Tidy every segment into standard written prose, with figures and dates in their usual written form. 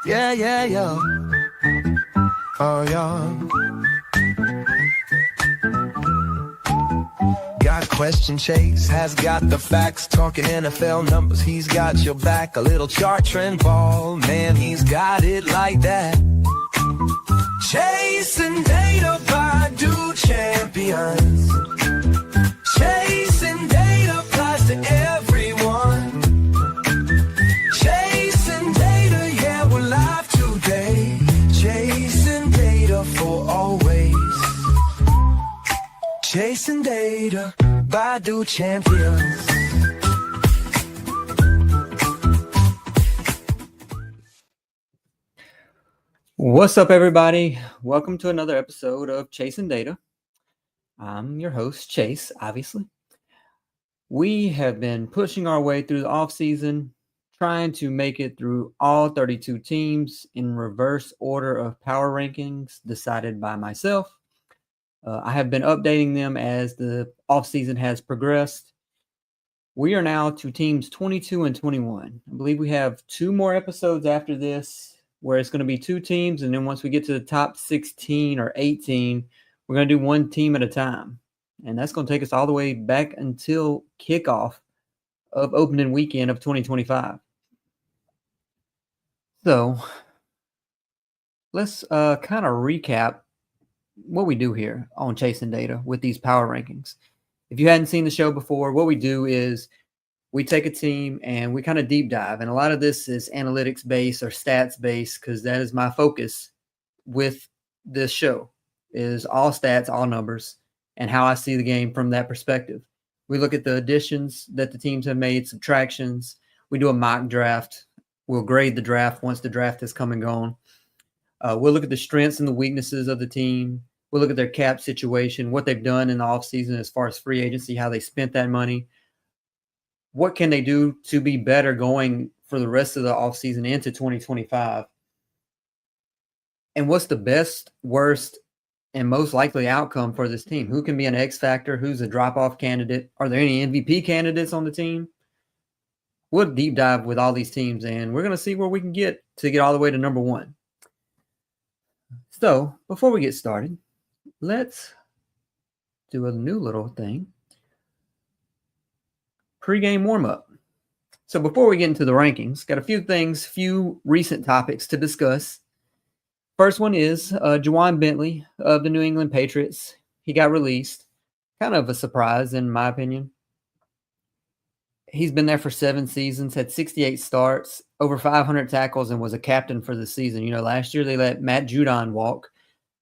Yeah, yeah, yeah. Oh, yeah. Got question Chase, has got the facts, talking NFL numbers, he's got your back. A little chart trend ball, man, he's got it like that. Chasing data by do champions. Chasing data applies to everyone. Chasing data, yeah, we're live today. Chasing data for always. Chasing data by do champions. What's up, everybody? Welcome to another episode of Chasing Data. I'm your host, Chase, obviously. We have been pushing our way through the offseason, trying to make it through all 32 teams in reverse order of power rankings decided by myself. I have been updating them as the offseason has progressed. We are now to teams 22 and 21. I believe we have 2 more episodes after this, where it's going to be 2 teams, and then once we get to the top 16 or 18, we're going to do 1 team at a time. And that's going to take us all the way back until kickoff of opening weekend of 2025. So let's kind of recap what we do here on Chasing Data with these power rankings. If you hadn't seen the show before, what we do is we take a team and we kind of deep dive. And a lot of this is analytics based or stats based, because that is my focus with this show, is all stats, all numbers, and how I see the game from that perspective. We look at the additions that the teams have made, subtractions. We do a mock draft. We'll grade the draft once the draft has come and gone. We'll look at the strengths and the weaknesses of the team. We'll look at their cap situation, what they've done in the offseason as far as free agency, how they spent that money. What can they do to be better going for the rest of the offseason into 2025? And what's the best, worst, and most likely outcome for this team? Who can be an X factor? Who's a drop-off candidate? Are there any MVP candidates on the team? We'll deep dive with all these teams, and we're going to see where we can get to get all the way to number 1. So before we get started, let's do a new little thing. Pre-game warm-up. So before we get into the rankings, got a few recent topics to discuss. First one is Juwan Bentley of the New England Patriots. He got released. Kind of a surprise, in my opinion. He's been there for 7 seasons, had 68 starts, over 500 tackles, and was a captain for the season. You know, last year they let Matt Judon walk.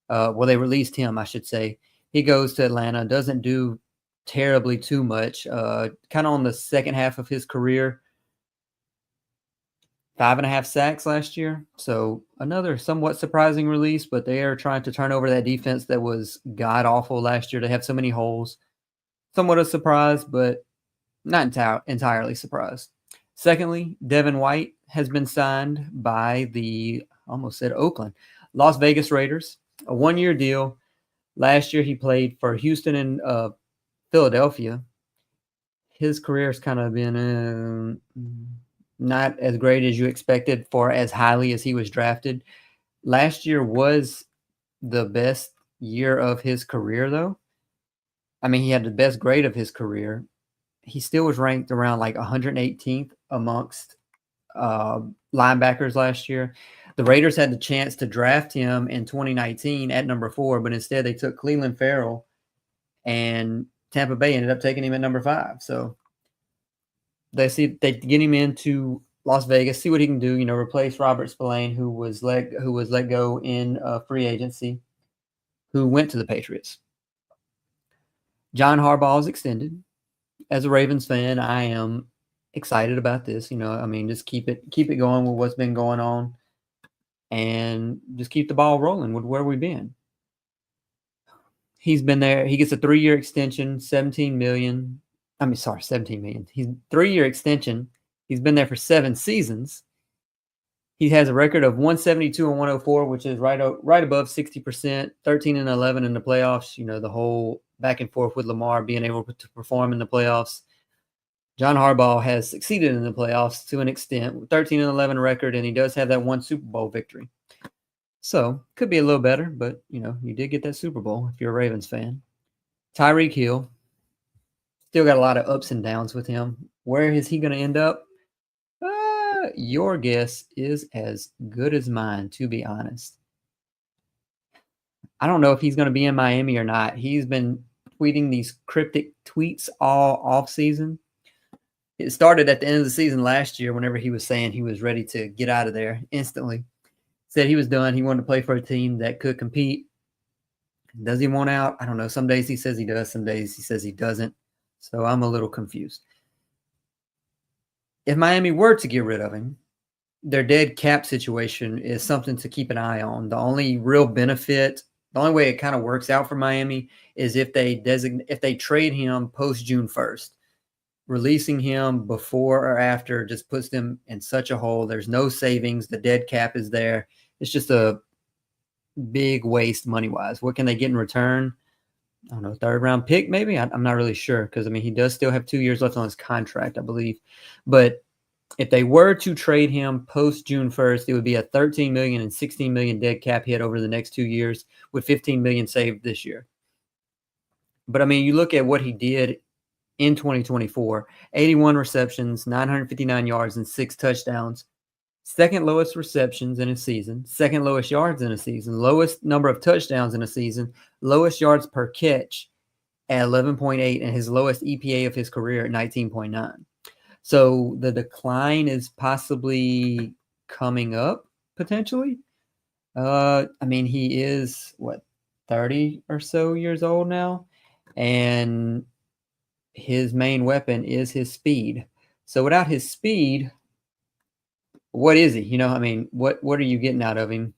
They released him, I should say. He goes to Atlanta, doesn't do terribly too much, kind of on the second half of his career. 5.5 sacks last year. So another somewhat surprising release, but they are trying to turn over that defense that was god-awful last year. They have so many holes. Somewhat a surprise, but not entirely surprised. Secondly, Devin White has been signed by Oakland, Las Vegas Raiders, a 1-year deal. Last year he played for Houston and Philadelphia. His career has kind of been not as great as you expected for as highly as he was drafted. Last year was the best year of his career, though. I mean, he had the best grade of his career. He still was ranked around like 118th amongst linebackers last year. The Raiders had the chance to draft him in 2019 at number 4, but instead they took Cleveland Farrell, and Tampa Bay ended up taking him at number 5. So they get him into Las Vegas, see what he can do. You know, replace Robert Spillane, who was let go in free agency, who went to the Patriots. John Harbaugh is extended. As a Ravens fan, I am excited about this. You know, I mean, just keep it going with what's been going on, and just keep the ball rolling with where we've been. He's been there. He gets a 3-year extension, $17 million. He's 3-year extension. He's been there for 7 seasons. He has a record of 172 and 104, which is right above 60%, 13 and 11 in the playoffs. You know, the whole back and forth with Lamar being able to perform in the playoffs. John Harbaugh has succeeded in the playoffs to an extent, with 13-11 record, and he does have that one Super Bowl victory. So could be a little better, but you did get that Super Bowl if you're a Ravens fan. Tyreek Hill, still got a lot of ups and downs with him. Where is he going to end up? Your guess is as good as mine, to be honest. I don't know if he's going to be in Miami or not. He's been tweeting these cryptic tweets all off season. It started at the end of the season last year whenever he was saying he was ready to get out of there instantly. Said he was done. He wanted to play for a team that could compete. Does he want out? I don't know. Some days he says he does. Some days he says he doesn't. So I'm a little confused. If Miami were to get rid of him, their dead cap situation is something to keep an eye on. The only real benefit, the only way it kind of works out for Miami is if they trade him post June 1st. Releasing him before or after just puts them in such a hole. There's no savings. The dead cap is there. It's just a big waste money-wise. What can they get in return? I don't know, third-round pick maybe? I'm not really sure because, he does still have 2 years left on his contract, I believe. But if they were to trade him post-June 1st, it would be a $13 million and $16 million dead cap hit over the next 2 years with $15 million saved this year. But, you look at what he did in 2024, 81 receptions, 959 yards, and 6 touchdowns. Second lowest receptions in a season, second lowest yards in a season, lowest number of touchdowns in a season, lowest yards per catch at 11.8, and his lowest EPA of his career at 19.9. So the decline is possibly coming up, potentially. He is, 30 or so years old now, and his main weapon is his speed. So without his speed, what is he? What are you getting out of him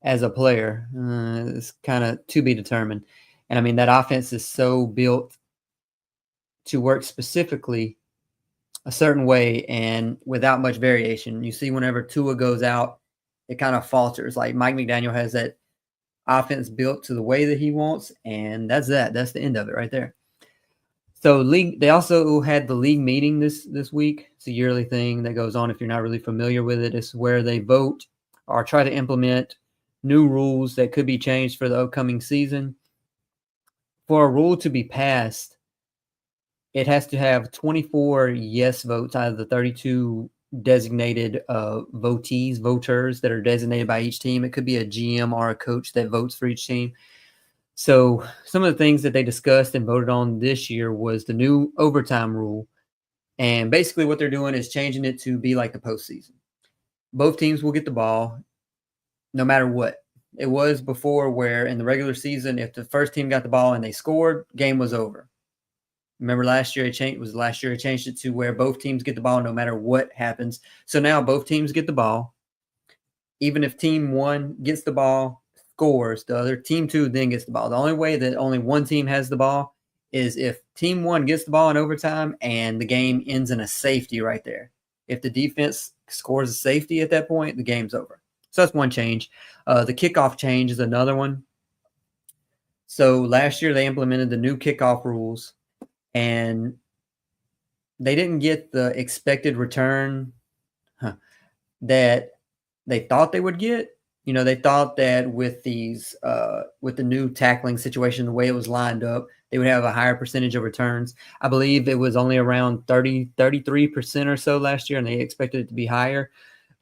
as a player? It's kind of to be determined. And that offense is so built to work specifically a certain way and without much variation. You see whenever Tua goes out, it kind of falters. Like Mike McDaniel has that offense built to the way that he wants, and that's that. That's the end of it right there. So they also had the league meeting this week. It's a yearly thing that goes on. If you're not really familiar with it, it's where they vote or try to implement new rules that could be changed for the upcoming season. For a rule to be passed, it has to have 24 yes votes out of the 32 designated voters that are designated by each team. It could be a GM or a coach that votes for each team. So some of the things that they discussed and voted on this year was the new overtime rule. And basically what they're doing is changing it to be like the postseason. Both teams will get the ball no matter what. It was before where in the regular season, if the first team got the ball and they scored, game was over. Remember last year it changed it to where both teams get the ball no matter what happens. So now both teams get the ball. Even if team one gets the ball, scores, the other team two then gets the ball. The only way that only one team has the ball is if team one gets the ball in overtime and the game ends in a safety right there. If the defense scores a safety at that point, the game's over. So that's one change. The kickoff change is another one. So last year they implemented the new kickoff rules, and they didn't get the expected return that they thought they would get. They thought that with the new tackling situation, the way it was lined up, they would have a higher percentage of returns. I believe it was only around 33% or so last year, and they expected it to be higher.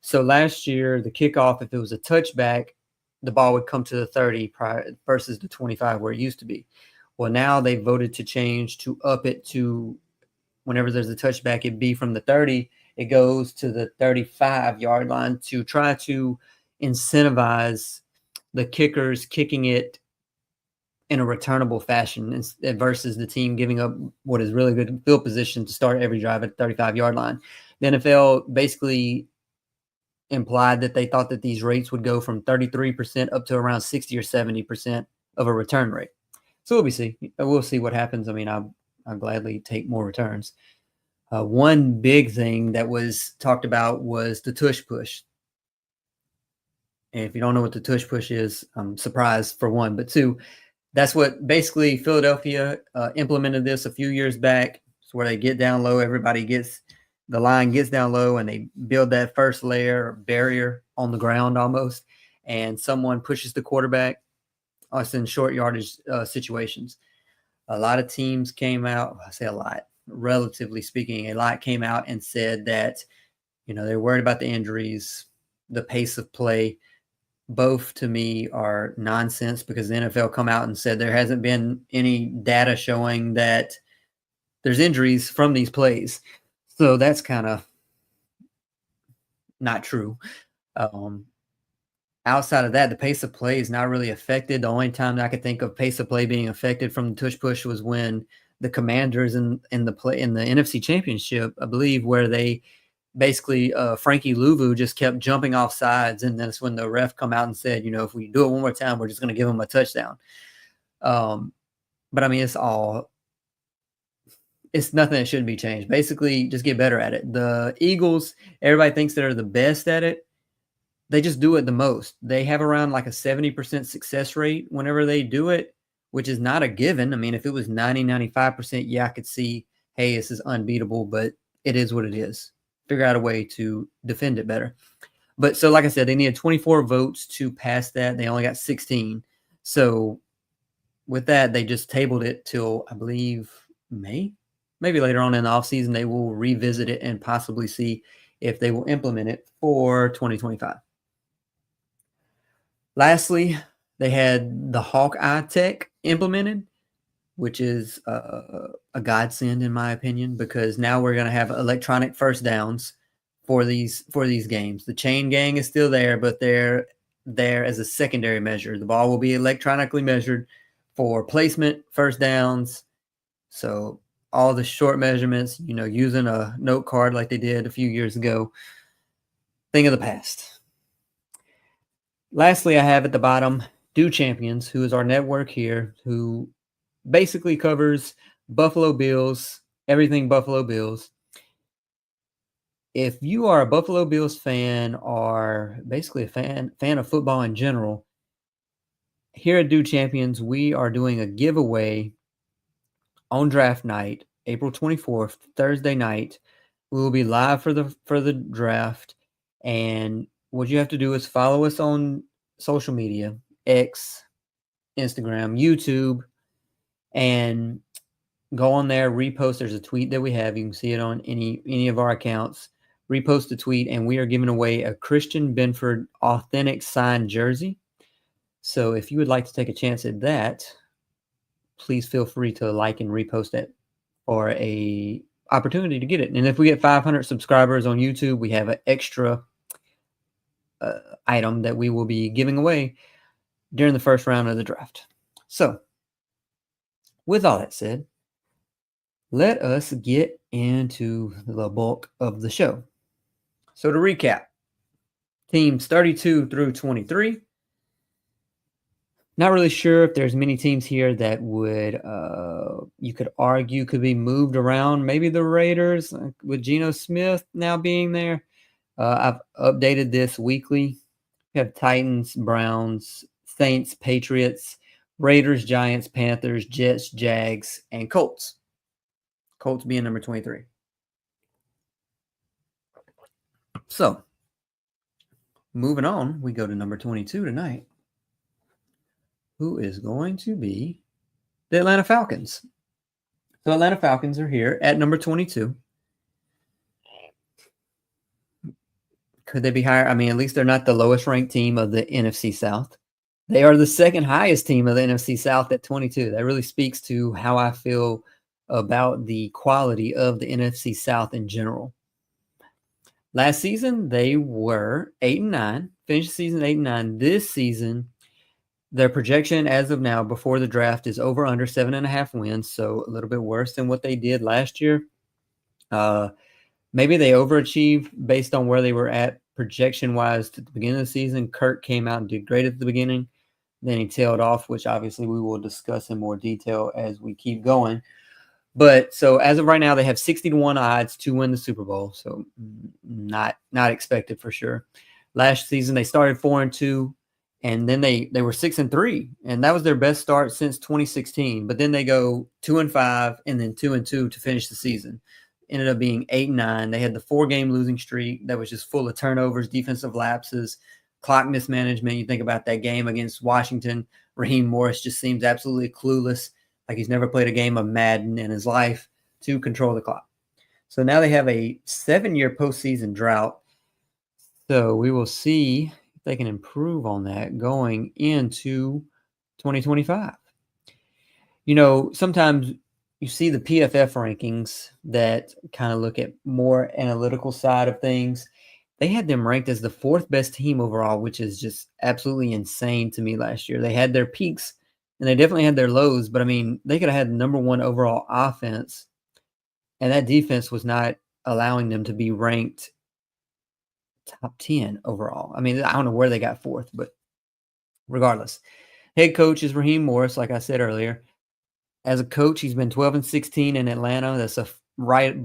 So last year, the kickoff, if it was a touchback, the ball would come to the 30 versus the 25 where it used to be. Well, now they voted to change to up it to whenever there's a touchback, it'd be from the 30, it goes to the 35-yard line to try to incentivize the kickers kicking it in a returnable fashion versus the team giving up what is really good field position to start every drive at the 35-yard line. The NFL basically implied that they thought that these rates would go from 33% up to around 60 or 70% of a return rate. So we'll see what happens. I'll gladly take more returns. One big thing that was talked about was the tush push. And if you don't know what the tush push is, I'm surprised for one. But two, that's what basically Philadelphia implemented this a few years back. It's where they get down low. The line gets down low, and they build that first layer or barrier on the ground almost, and someone pushes the quarterback. Us in short yardage situations. A lot of teams came out. I say a lot, relatively speaking, a lot came out and said that, they're worried about the injuries, the pace of play. Both to me are nonsense because the NFL come out and said there hasn't been any data showing that there's injuries from these plays. So that's kind of not true. Outside of that, the pace of play is not really affected. The only time that I could think of pace of play being affected from the tush push was when the Commanders in the NFC Championship, I believe, where they basically Frankie Louvu just kept jumping off sides, and that's when the ref come out and said, if we do it one more time, we're just going to give them a touchdown. But I mean, it's nothing that shouldn't be changed. Basically, just get better at it. The Eagles, everybody thinks they're the best at it. They just do it the most. They have around like a 70% success rate whenever they do it, which is not a given. I mean, if it was 90, 95%, yeah, I could see, hey, this is unbeatable, but it is what it is. Figure out a way to defend it better. But so, like I said, they needed 24 votes to pass that. They only got 16. So with that, they just tabled it till, I believe, May. Maybe later on in the offseason, they will revisit it and possibly see if they will implement it for 2025. Lastly, they had the Hawkeye tech implemented, which is a godsend in my opinion, because now we're going to have electronic first downs for these games. The chain gang is still there, but they're there as a secondary measure. The ball will be electronically measured for placement, first downs. So all the short measurements, using a note card like they did a few years ago, thing of the past. Lastly, I have at the bottom Do Champions, who is our network here, who basically covers Buffalo Bills, everything Buffalo Bills. If you are a Buffalo Bills fan or basically a fan of football in general, here at Do Champions, we are doing a giveaway on draft night, April 24th, Thursday night. We will be live for the draft, and what you have to do is follow us on social media, X, Instagram, YouTube, and go on there, repost. There's a tweet that we have. You can see it on any of our accounts. Repost the tweet, and we are giving away a Christian Benford authentic signed jersey. So if you would like to take a chance at that, please feel free to like and repost it for a opportunity to get it. And if we get 500 subscribers on YouTube, we have an extra item that we will be giving away during the first round of the draft. So with all that said, let us get into the bulk of the show. So to recap, teams 32 through 23. Not really sure if there's many teams here that would, you could argue could be moved around. Maybe the Raiders with Geno Smith now being there. I've updated this weekly. We have Titans, Browns, Saints, Patriots, Raiders, Giants, Panthers, Jets, Jags, and Colts. Colts being number 23. So, moving on, we go to number 22 tonight, who is going to be the Atlanta Falcons. So, Atlanta Falcons are here at number 22. Could they be higher? I mean, at least they're not the lowest ranked team of the NFC South. They are the second highest team of the NFC South at 22. That really speaks to how I feel about the quality of the NFC South in general. Last season, they were 8-9, finished the season 8-9. This season, their projection as of now before the draft is over under 7.5 wins, so a little bit worse than what they did last year. Maybe they overachieved based on where they were at projection-wise at the beginning of the season. Kirk came out and did great at the beginning. Then he tailed off, which obviously we will discuss in more detail as we keep going. But so as of right now, they have 60-1 odds to win the Super Bowl. So not expected for sure. Last season, they started 4-2. And then they were 6-3, and that was their best start since 2016. But then they go 2-5 and then 2-2 to finish the season. Ended up being 8-9. They had the 4-game losing streak that was just full of turnovers, defensive lapses, clock mismanagement. You think about that game against Washington. Raheem Morris just seems absolutely clueless, like he's never played a game of Madden in his life to control the clock. So now they have a 7-year postseason drought. So we will see if they can improve on that going into 2025. Sometimes you see the PFF rankings that kind of look at more analytical side of things. They had them ranked as the 4th best team overall, which is just absolutely insane to me last year. They had their peaks and they definitely had their lows, but I mean, they could have had the number 1 overall offense, and that defense was not allowing them to be ranked top 10 overall. I mean, I don't know where they got 4th, but regardless. Head coach is Raheem Morris, like I said earlier. As a coach, he's been 12-16 in Atlanta. That's right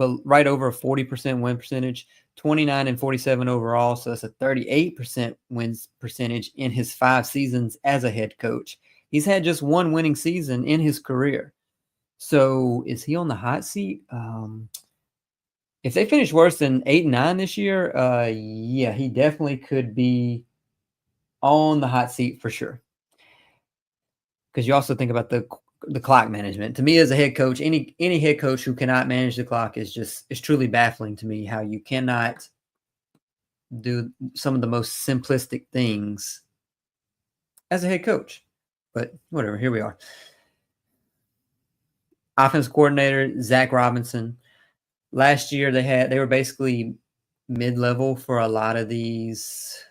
over a 40% win percentage, 29-47 overall. So that's a 38% wins percentage in his 5 seasons as a head coach. He's had just 1 winning season in his career. So is he on the hot seat? If they finish worse than 8-9 this year, yeah, he definitely could be on the hot seat for sure. Because you also think about the clock management. To me, as a head coach, any head coach who cannot manage the clock is truly baffling to me. How you cannot do some of the most simplistic things as a head coach. But whatever, here we are. Offensive coordinator Zach Robinson. Last year they were basically mid-level for a lot of these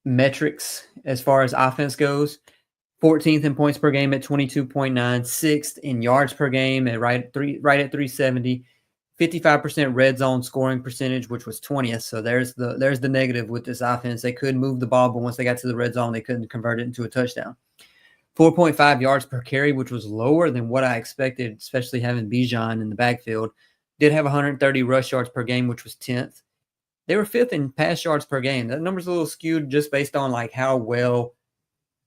metrics as far as offense goes. 14th in points per game at 22.9, 6th in yards per game at right at 370, 55% red zone scoring percentage, which was 20th. So there's the negative with this offense. They could move the ball, but once they got to the red zone, they couldn't convert it into a touchdown. 4.5 yards per carry, which was lower than what I expected, especially having Bijan in the backfield. Did have 130 rush yards per game, which was 10th. They were 5th in pass yards per game. That number's a little skewed just based on like how well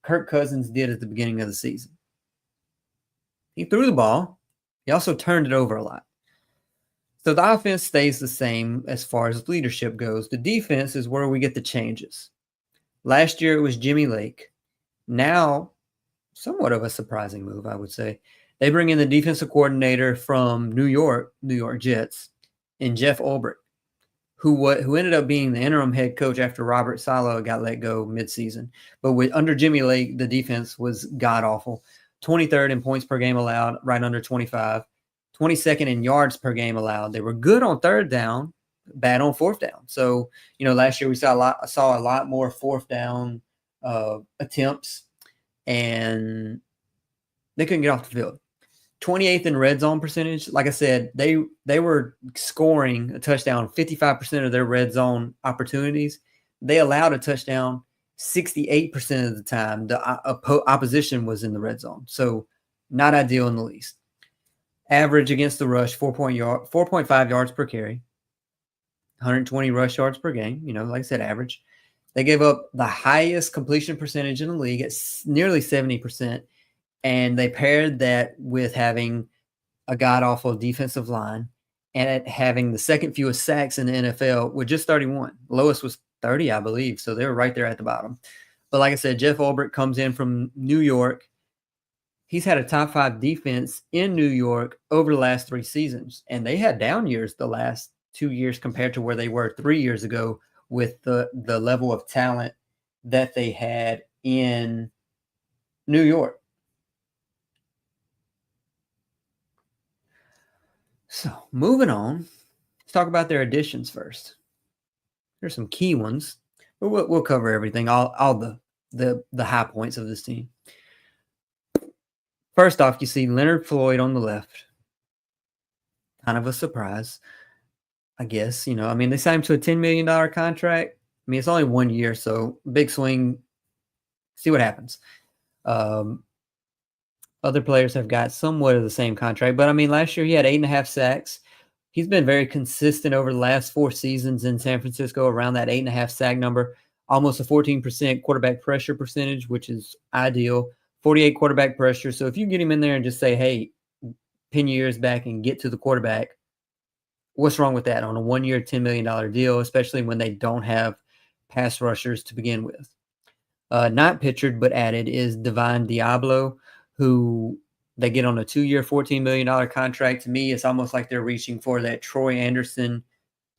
Kirk Cousins did at the beginning of the season. He threw the ball. He also turned it over a lot. So the offense stays the same as far as leadership goes. The defense is where we get the changes. Last year it was Jimmy Lake. Now, somewhat of a surprising move, I would say. They bring in the defensive coordinator from New York Jets, and Jeff Ulbrich, who ended up being the interim head coach after Robert Saleh got let go midseason. But under Jimmy Lake, the defense was god-awful. 23rd in points per game allowed, right under 25. 22nd in yards per game allowed. They were good on 3rd down, bad on 4th down. So, last year we saw a lot more 4th down attempts, and they couldn't get off the field. 28th in red zone percentage. Like I said, they were scoring a touchdown 55% of their red zone opportunities. They allowed a touchdown 68% of the time. The opposition was in the red zone. So not ideal in the least. Average against the rush, 4.5 yards per carry. 120 rush yards per game. Like I said, average. They gave up the highest completion percentage in the league at nearly 70%. And they paired that with having a god-awful defensive line and having the second fewest sacks in the NFL with just 31. Lowest was 30, I believe. So they were right there at the bottom. But like I said, Jeff Ulbrich comes in from New York. He's had a top 5 defense in New York over the last 3 seasons. And they had down years the last 2 years compared to where they were 3 years ago with the level of talent that they had in New York. So moving on, let's talk about their additions first. There's some key ones, but we'll cover everything, all the high points of this team. First off, you see Leonard Floyd on the left. Kind of a surprise, I guess. They signed him to a $10 million contract. It's only 1 year, so big swing. See what happens. Other players have got somewhat of the same contract, but last year he had 8.5 sacks. He's been very consistent over the last 4 seasons in San Francisco around that 8.5 sack number. almost a 14% quarterback pressure percentage, which is ideal. 48 quarterback pressure. So if you get him in there and just say, hey, pin your ears back and get to the quarterback, what's wrong with that on a 1-year, $10 million deal, especially when they don't have pass rushers to begin with? Not pictured but added is Divine Diablo, who they get on a 2-year, $14 million contract. To me, it's almost like they're reaching for that Troy Anderson,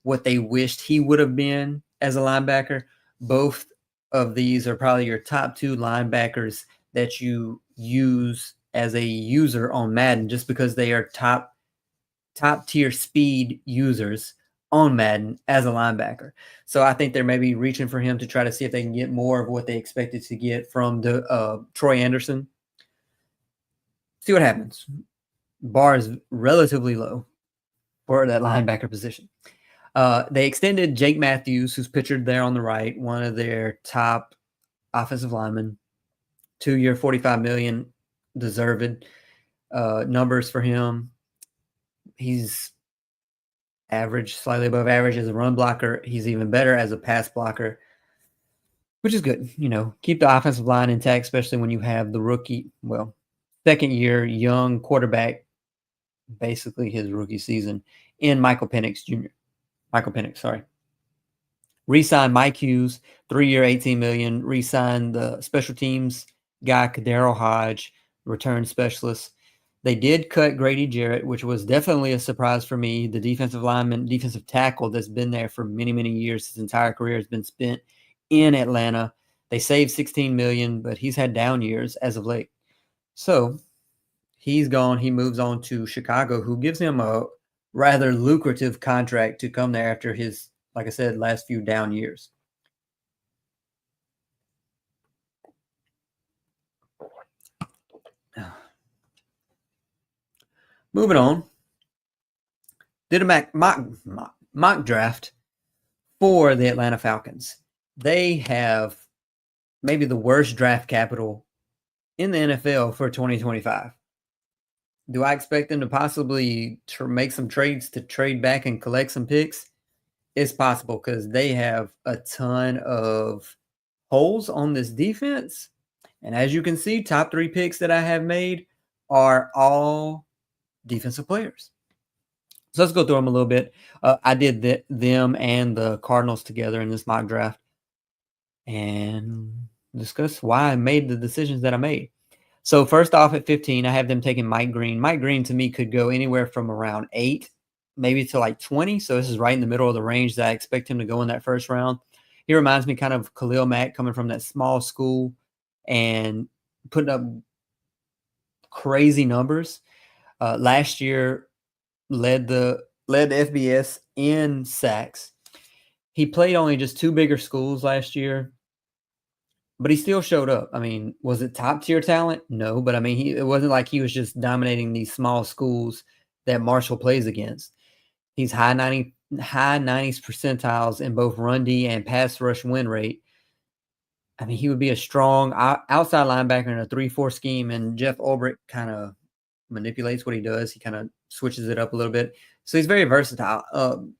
what they wished he would have been as a linebacker. Both of these are probably your top 2 linebackers that you use as a user on Madden, just because they are top tier speed users on Madden as a linebacker. So I think they're maybe reaching for him to try to see if they can get more of what they expected to get from the Troy Anderson. See what happens. Bar is relatively low for that linebacker position. They extended Jake Matthews, who's pictured there on the right, one of their top offensive linemen. 2-year, $45 million, deserved numbers for him. He's average, slightly above average as a run blocker. He's even better as a pass blocker, which is good. Keep the offensive line intact, especially when you have the rookie, second-year young quarterback, basically his rookie season, in Michael Penix, sorry. Re-signed Mike Hughes, 3-year, $18 million. Re-signed the special teams guy, Kadero Hodge, return specialist. They did cut Grady Jarrett, which was definitely a surprise for me. The defensive lineman, defensive tackle that's been there for many, many years. His entire career has been spent in Atlanta. They saved $16 million, but he's had down years as of late. So he's gone. He moves on to Chicago, who gives him a rather lucrative contract to come there after his, like I said, last few down years. Moving on, did a mock draft for the Atlanta Falcons. They have maybe the worst draft capital in the NFL for 2025. Do I expect them to possibly make some trades to trade back and collect some picks? It's possible, because they have a ton of holes on this defense. And as you can see, top 3 picks that I have made are all defensive players. So let's go through them a little bit. I did them and the Cardinals together in this mock draft and discuss why I made the decisions that I made. So first off, at 15, I have them taking Mike Green. Mike Green, to me, could go anywhere from around 8, maybe to like 20. So this is right in the middle of the range that I expect him to go in that first round. He reminds me kind of Khalil Mack, coming from that small school and putting up crazy numbers. Last year, led the FBS in sacks. He played only just 2 bigger schools last year, but he still showed up. I mean, was it top tier talent? No, but I mean, it wasn't like he was just dominating these small schools that Marshall plays against. He's high 90s percentiles in both run D and pass rush win rate. I mean, he would be a strong outside linebacker in a 3-4 scheme, and Jeff Ulbrich kind of manipulates what he does. He kind of switches it up a little bit. So he's very versatile.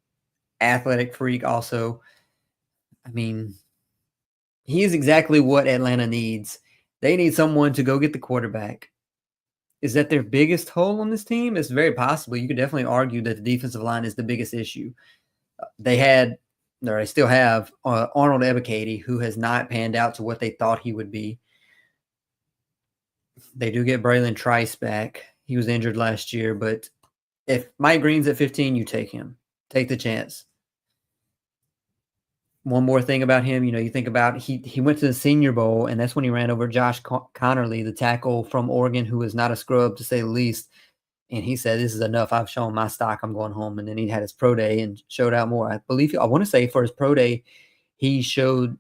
Athletic freak also. I mean, he is exactly what Atlanta needs. They need someone to go get the quarterback. Is that their biggest hole on this team? It's very possible. You could definitely argue that the defensive line is the biggest issue. They still have Arnold Ebiketie, who has not panned out to what they thought he would be. They do get Braylon Trice back. He was injured last year, but if Mike Green's at 15, you take him. Take the chance. One more thing about him, you think about he went to the Senior Bowl, and that's when he ran over Josh Connerly, the tackle from Oregon, who is not a scrub, to say the least. And he said, "This is enough. I've shown my stock. I'm going home." And then he had his pro day and showed out more. I want to say for his pro day, he showed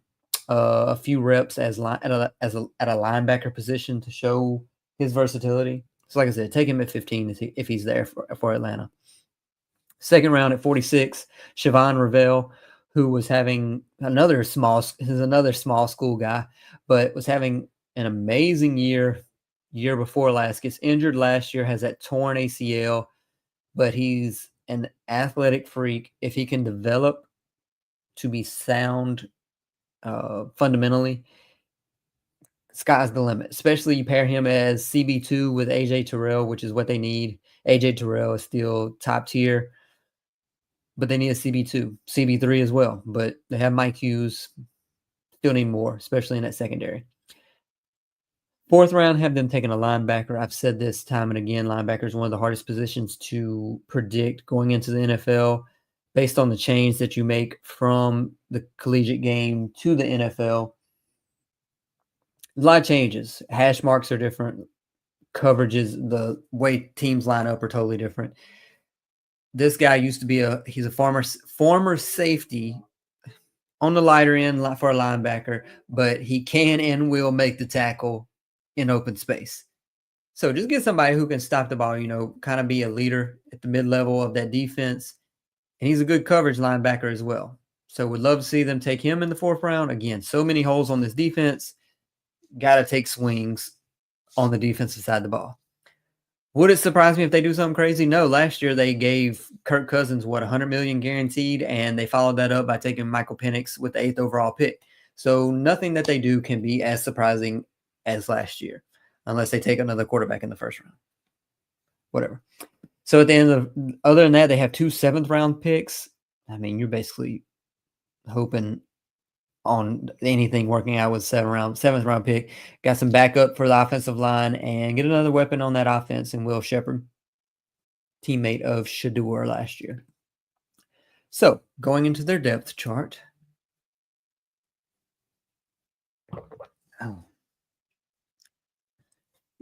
a few reps at a linebacker position to show his versatility. So like I said, take him at 15 if he's there for Atlanta. Second round at 46, Siobhan Ravel, who was having another small school guy, but was having an amazing year before last. Gets injured last year, has that torn ACL, but he's an athletic freak. If he can develop to be sound fundamentally, sky's the limit. Especially you pair him as CB2 with AJ Terrell, which is what they need. AJ Terrell is still top tier, but they need a CB2, CB3 as well. But they have Mike Hughes, still need more, especially in that secondary. Fourth round, have them taking a linebacker. I've said this time and again, linebacker is one of the hardest positions to predict going into the NFL based on the change that you make from the collegiate game to the NFL. A lot of changes. Hash marks are different. Coverages, the way teams line up are totally different. This guy used to be he's a former safety on the lighter end for a linebacker, but he can and will make the tackle in open space. So just get somebody who can stop the ball, kind of be a leader at the mid-level of that defense. And he's a good coverage linebacker as well. So would love to see them take him in the fourth round. Again, so many holes on this defense. Got to take swings on the defensive side of the ball. Would it surprise me if they do something crazy? No. Last year they gave Kirk Cousins, $100 million guaranteed, and they followed that up by taking Michael Penix with the 8th overall pick. So nothing that they do can be as surprising as last year, unless they take another quarterback in the first round. Whatever. So at the end of, other than that, they have 2 7th round picks. I mean, you're basically hoping on anything working out with 7th round pick. Got some backup for the offensive line and get another weapon on that offense in Will Shepard, teammate of Shador last year. So going into their depth chart.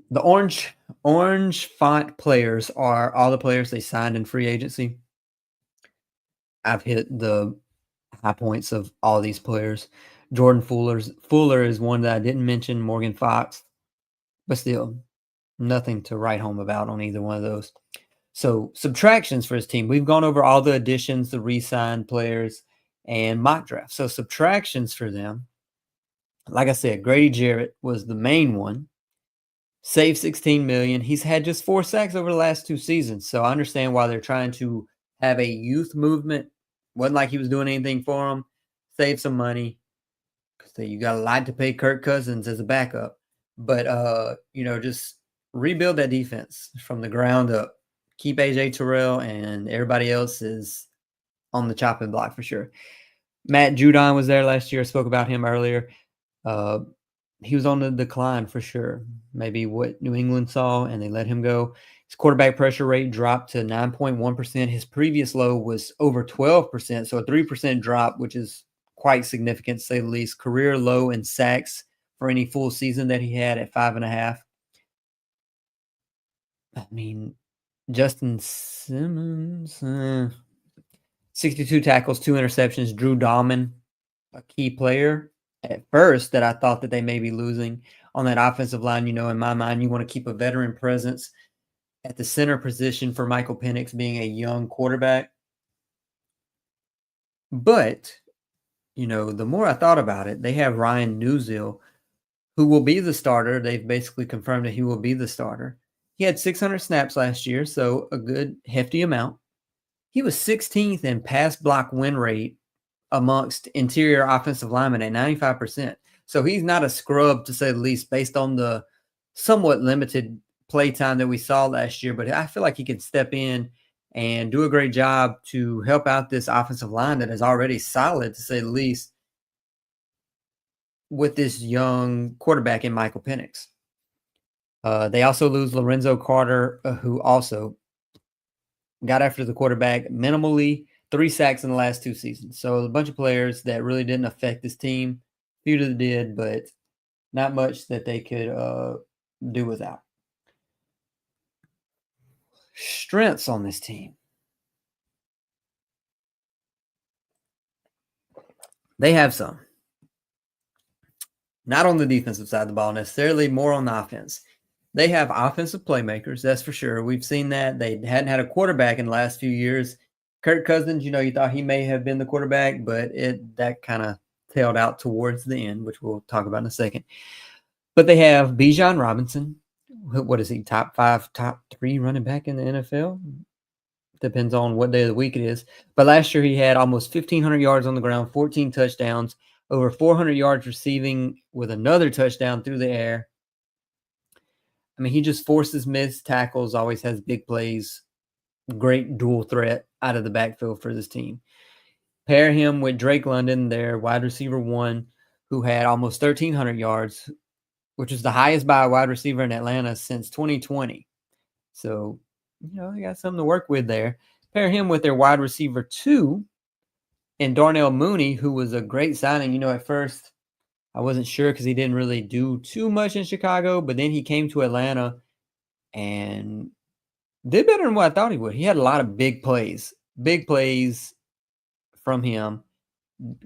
The orange font players are all the players they signed in free agency. I've hit the high points of all these players. Jordan Fuller is one that I didn't mention, Morgan Fox, but still nothing to write home about on either one of those. So subtractions for his team. We've gone over all the additions, the re-signed players, and mock draft. So subtractions for them, like I said, Grady Jarrett was the main one. Saved $16 million. He's had just 4 sacks over the last 2 seasons. So I understand why they're trying to have a youth movement. Wasn't like he was doing anything for them. Save some money. Because you got a lot to pay Kirk Cousins as a backup. But, just rebuild that defense from the ground up. Keep AJ Terrell, and everybody else is on the chopping block for sure. Matt Judon was there last year. I spoke about him earlier. He was on the decline for sure. Maybe what New England saw, and they let him go. His quarterback pressure rate dropped to 9.1%. His previous low was over 12%, so a 3% drop, which is quite significant, to say the least. Career low in sacks for any full season that he had at 5.5. I mean, Justin Simmons, 62 tackles, 2 interceptions. Drew Dahlman, a key player at first that I thought that they may be losing on that offensive line. In my mind, you want to keep a veteran presence at the center position for Michael Penix being a young quarterback. But, the more I thought about it, they have Ryan Newsill, who will be the starter. They've basically confirmed that he will be the starter. He had 600 snaps last year, so a good hefty amount. He was 16th in pass block win rate amongst interior offensive linemen at 95%. So he's not a scrub, to say the least, based on the somewhat limited play time that we saw last year. But I feel like he can step in and do a great job to help out this offensive line that is already solid, to say the least, with this young quarterback in Michael Penix. They also lose Lorenzo Carter, who also got after the quarterback minimally, 3 sacks in the last 2 seasons. So a bunch of players that really didn't affect this team. Few that did, but not much that they could do without. Strengths on this team. They have some. Not on the defensive side of the ball necessarily, more on the offense. They have offensive playmakers, that's for sure. We've seen that. They hadn't had a quarterback in the last few years. Kirk Cousins, you thought he may have been the quarterback, but that kind of tailed out towards the end, which we'll talk about in a second. But they have Bijan Robinson. What is he, top 5, top 3 running back in the NFL? Depends on what day of the week it is. But last year he had almost 1,500 yards on the ground, 14 touchdowns, over 400 yards receiving with another touchdown through the air. I mean, he just forces missed tackles, always has big plays, great dual threat out of the backfield for this team. Pair him with Drake London, their wide receiver 1, who had almost 1,300 yards, which is the highest by a wide receiver in Atlanta since 2020. So, they got something to work with there. Pair him with their wide receiver 2 and Darnell Mooney, who was a great signing. At first, I wasn't sure because he didn't really do too much in Chicago, but then he came to Atlanta and did better than what I thought he would. He had a lot of big plays from him,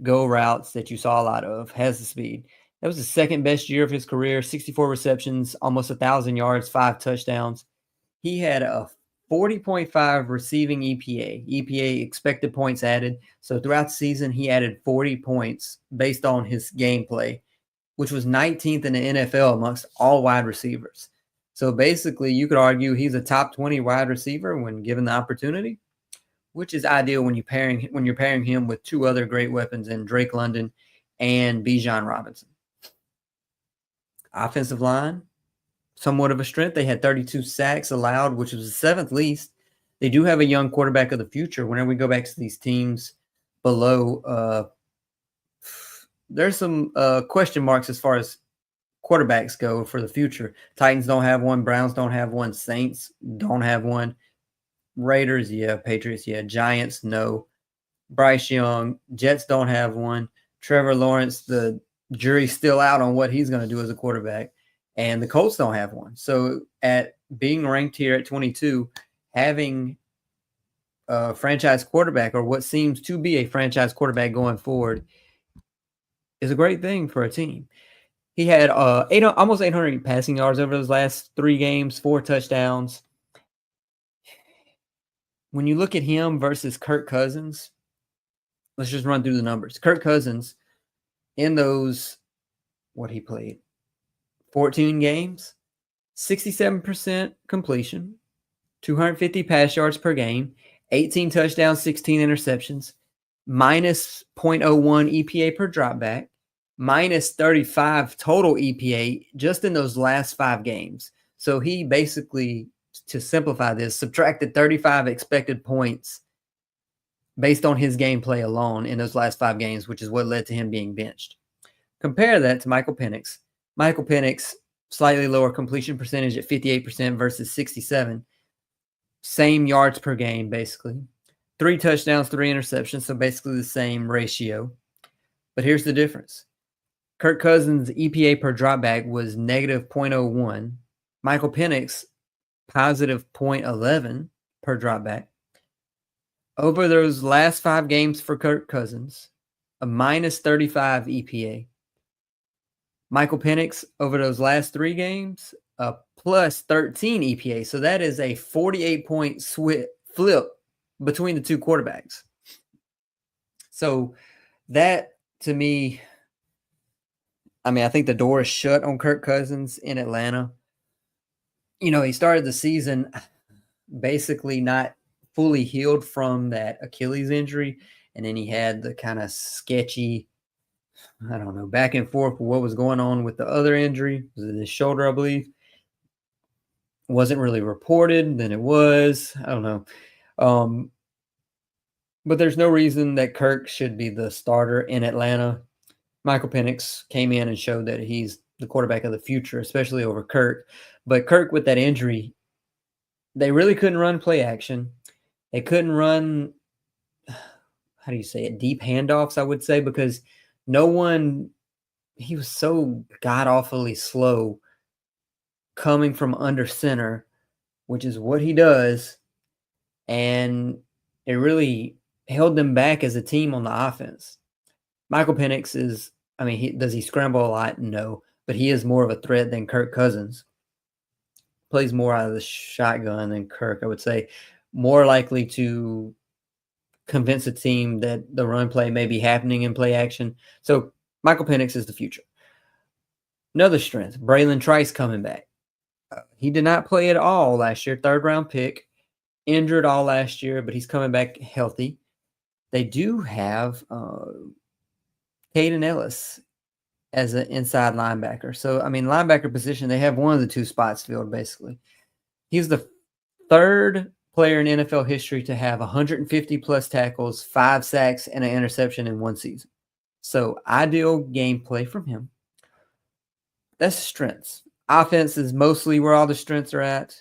go routes that you saw a lot of, has the speed. That was the second best year of his career, 64 receptions, almost 1,000 yards, 5 touchdowns. He had a 40.5 receiving EPA, expected points added. So throughout the season, he added 40 points based on his gameplay, which was 19th in the NFL amongst all wide receivers. So basically, you could argue he's a top 20 wide receiver when given the opportunity, which is ideal when you're pairing him with 2 other great weapons in Drake London and Bijan Robinson. Offensive line, somewhat of a strength. They had 32 sacks allowed, which was the 7th least. They do have a young quarterback of the future. Whenever we go back to these teams below, there's some question marks as far as quarterbacks go for the future. Titans don't have one. Browns don't have one. Saints don't have one. Raiders, yeah. Patriots, yeah. Giants, no. Bryce Young. Jets don't have one. Trevor Lawrence, the jury's still out on what he's going to do as a quarterback. And the Colts don't have one. So at being ranked here at 22, having a franchise quarterback, or what seems to be a franchise quarterback going forward, is a great thing for a team. He had almost 800 passing yards over those last 3 games, 4 touchdowns. When you look at him versus Kirk Cousins, let's just run through the numbers. Kirk Cousins, in those, what he played, 14 games, 67% completion, 250 pass yards per game, 18 touchdowns, 16 interceptions, minus 0.01 EPA per dropback, minus 35 total EPA just in those last 5 games. So he basically, to simplify this, subtracted 35 expected points based on his gameplay alone in those last 5 games, which is what led to him being benched. Compare that to Michael Penix. Michael Penix, slightly lower completion percentage at 58% versus 67. Same yards per game, basically. 3 touchdowns, 3 interceptions, so basically the same ratio. But here's the difference. Kirk Cousins' EPA per dropback was negative 0.01. Michael Penix, positive 0.11 per dropback. Over those last 5 games for Kirk Cousins, a minus 35 EPA. Michael Penix, over those last 3 games, a plus 13 EPA. So that is a 48-point flip between the 2 quarterbacks. So that, to me, I think the door is shut on Kirk Cousins in Atlanta. He started the season basically not fully healed from that Achilles injury, and then he had the kind of sketchy, back and forth with what was going on with the other injury. Was it his shoulder, I believe? Wasn't really reported, then it was. I don't know. But there's no reason that Kirk should be the starter in Atlanta. Michael Penix came in and showed that he's the quarterback of the future, especially over Kirk. But Kirk, with that injury, they really couldn't run play action. They couldn't run, deep handoffs, I would say, because he was so god-awfully slow coming from under center, which is what he does, and it really held them back as a team on the offense. Michael Penix is, does he scramble a lot? No, but he is more of a threat than Kirk Cousins. Plays more out of the shotgun than Kirk, I would say. More likely to convince a team that the run play may be happening in play action. So Michael Penix is the future. Another strength, Braylon Trice coming back. He did not play at all last year, 3rd-round pick. Injured all last year, but he's coming back healthy. They do have Caden Ellis as an inside linebacker. So, I mean, linebacker position, they have one of the two spots filled, basically. He's the third player in NFL history to have 150-plus tackles, 5 sacks, and an interception in one season. So, ideal gameplay from him. That's strengths. Offense is mostly where all the strengths are at.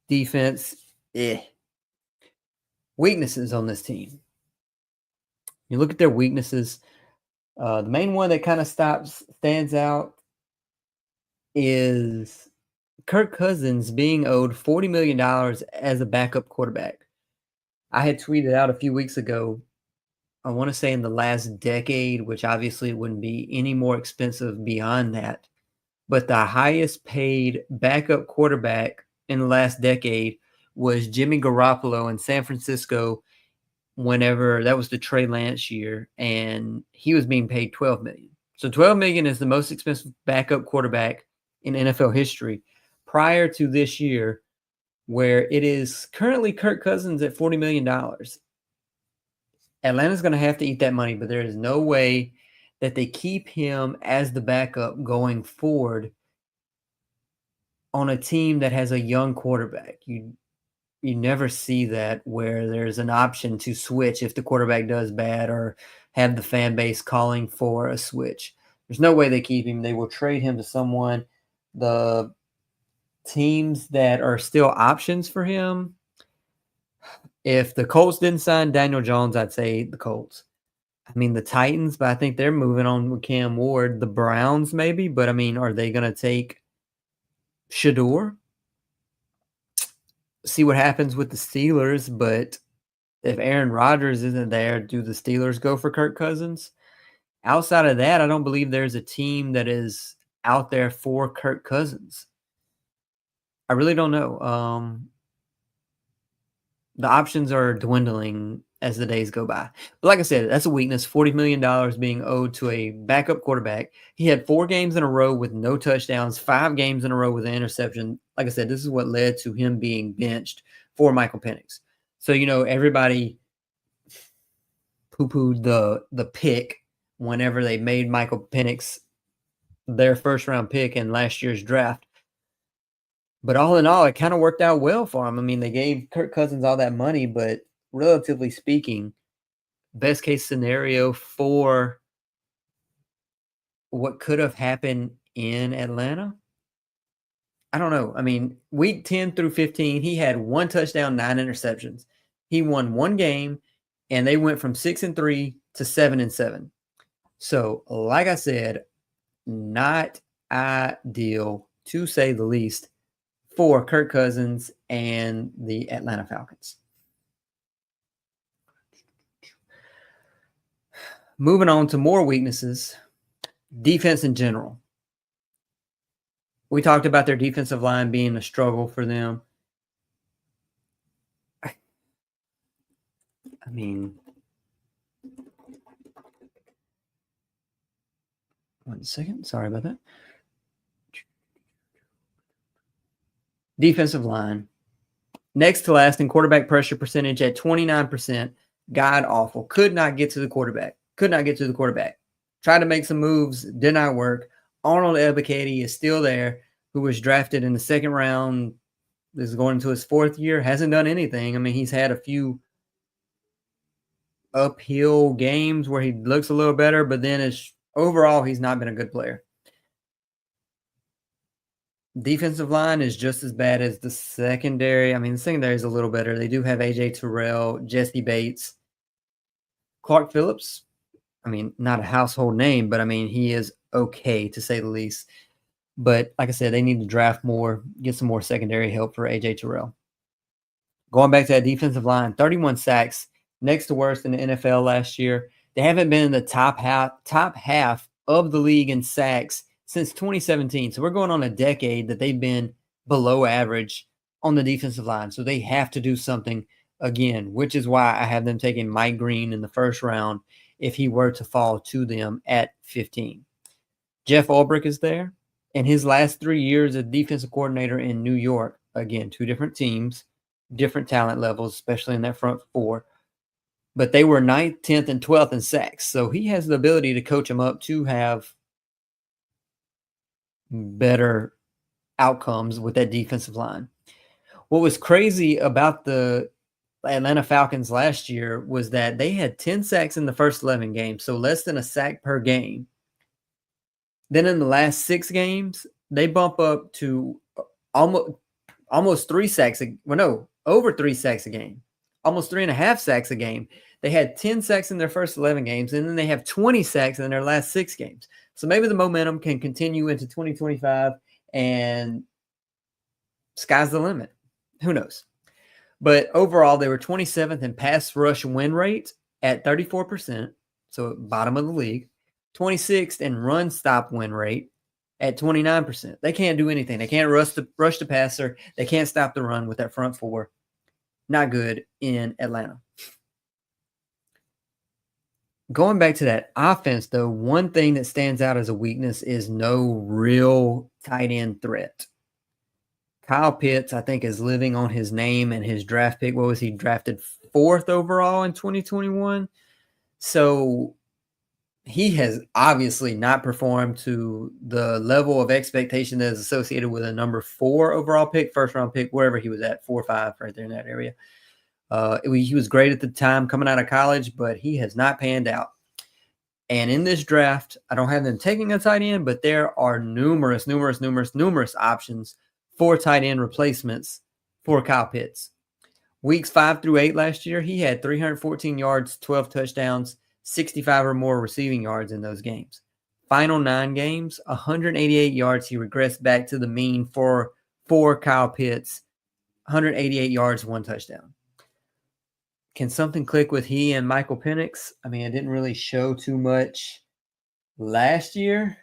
Defense, Weaknesses on this team. You look at their weaknesses. The main one that kind of stands out is Kirk Cousins being owed $40 million as a backup quarterback. I had tweeted out a few weeks ago, I want to say in the last decade, which obviously wouldn't be any more expensive beyond that, but the highest paid backup quarterback in the last decade was Jimmy Garoppolo in San Francisco whenever that was the Trey Lance year, and he was being paid $12 million. So $12 million is the most expensive backup quarterback in NFL history prior to this year, where it is currently Kirk Cousins at $40 million. Atlanta's going to have to eat that money, but there is no way that they keep him as the backup going forward on a team that has a young quarterback. You never see that where there's an option to switch if the quarterback does bad or have the fan base calling for a switch. There's no way they keep him. They will trade him to someone. The teams that are still options for him, if the Colts didn't sign Daniel Jones, I'd say the Colts. I mean, the Titans, but I think they're moving on with Cam Ward. The Browns, maybe, but I mean, are they going to take Shador? See what happens with the Steelers, but if Aaron Rodgers isn't there, do the Steelers go for Kirk Cousins? Outside of that, I don't believe there's a team that is out there for Kirk Cousins. I really don't know. The options are dwindling as the days go by. But like I said, that's a weakness. $40 million being owed to a backup quarterback. He had 4 games in a row with no touchdowns, 5 games in a row with an interception. Like I said, this is what led to him being benched for Michael Penix. So, everybody poo-pooed the pick whenever they made Michael Penix their first-round pick in last year's draft. But all in all, it kind of worked out well for him. I mean, they gave Kirk Cousins all that money, but relatively speaking, best case scenario for what could have happened in Atlanta, I don't know. I mean, week 10 through 15, he had 1 touchdown, 9 interceptions. He won 1 game, and they went from 6-3 to 7-7. So, like I said, not ideal, to say the least, for Kirk Cousins and the Atlanta Falcons. Moving on to more weaknesses, defense in general. We talked about their defensive line being a struggle for them. I mean, one second. Sorry about that. Defensive line, next to last in quarterback pressure percentage at 29%. God awful. Could not get to the quarterback. Tried to make some moves, did not work. Arnold Ebiketie is still there, who was drafted in the 2nd round. This is going into his 4th year. Hasn't done anything. I mean, he's had a few uphill games where he looks a little better, but then overall, he's not been a good player. Defensive line is just as bad as the secondary. I mean, the secondary is a little better. They do have A.J. Terrell, Jesse Bates, Clark Phillips. I mean, not a household name, but I mean, he is okay, to say the least. But like I said, they need to draft more, get some more secondary help for A.J. Terrell. Going back to that defensive line, 31 sacks, next to worst in the NFL last year. They haven't been in the top half of the league in sacks since 2017. So we're going on a decade that they've been below average on the defensive line. So they have to do something again, which is why I have them taking Mike Green in the 1st round if he were to fall to them at 15. Jeff Ulbrich is there. In his last 3 years as defensive coordinator in New York, again, 2 different teams, different talent levels, especially in that front 4. but they were 9th, 10th, and 12th in sacks. So he has the ability to coach them up to have better outcomes with that defensive line. What was crazy about the Atlanta Falcons last year was that they had 10 sacks in the first 11 games, so less than a sack per game. Then in the last 6 games, they bump up to almost 3 sacks. Over 3 sacks a game, almost 3.5 sacks a game. They had 10 sacks in their first 11 games, and then they have 20 sacks in their last 6 games. So maybe the momentum can continue into 2025, and sky's the limit. Who knows? But overall, they were 27th in pass rush win rate at 34%, so bottom of the league. 26th in run stop win rate at 29%. They can't do anything. They can't rush the passer. They can't stop the run with that front four. Not good in Atlanta. Going back to that offense, though, one thing that stands out as a weakness is no real tight end threat. Kyle Pitts, I think, is living on his name and his draft pick. What was he drafted 4th overall in 2021? So he has obviously not performed to the level of expectation that is associated with a number 4 overall pick, first round pick, wherever he was at, 4 or 5, right there in that area. He was great at the time coming out of college, but he has not panned out. And in this draft, I don't have them taking a tight end, but there are numerous options for tight end replacements for Kyle Pitts. Weeks 5 through 8 last year, he had 314 yards, 12 touchdowns, 65 or more receiving yards in those games. Final 9 games, 188 yards. He regressed back to the mean for Kyle Pitts, 188 yards, 1 touchdown. Can something click with he and Michael Penix? I mean, it didn't really show too much last year,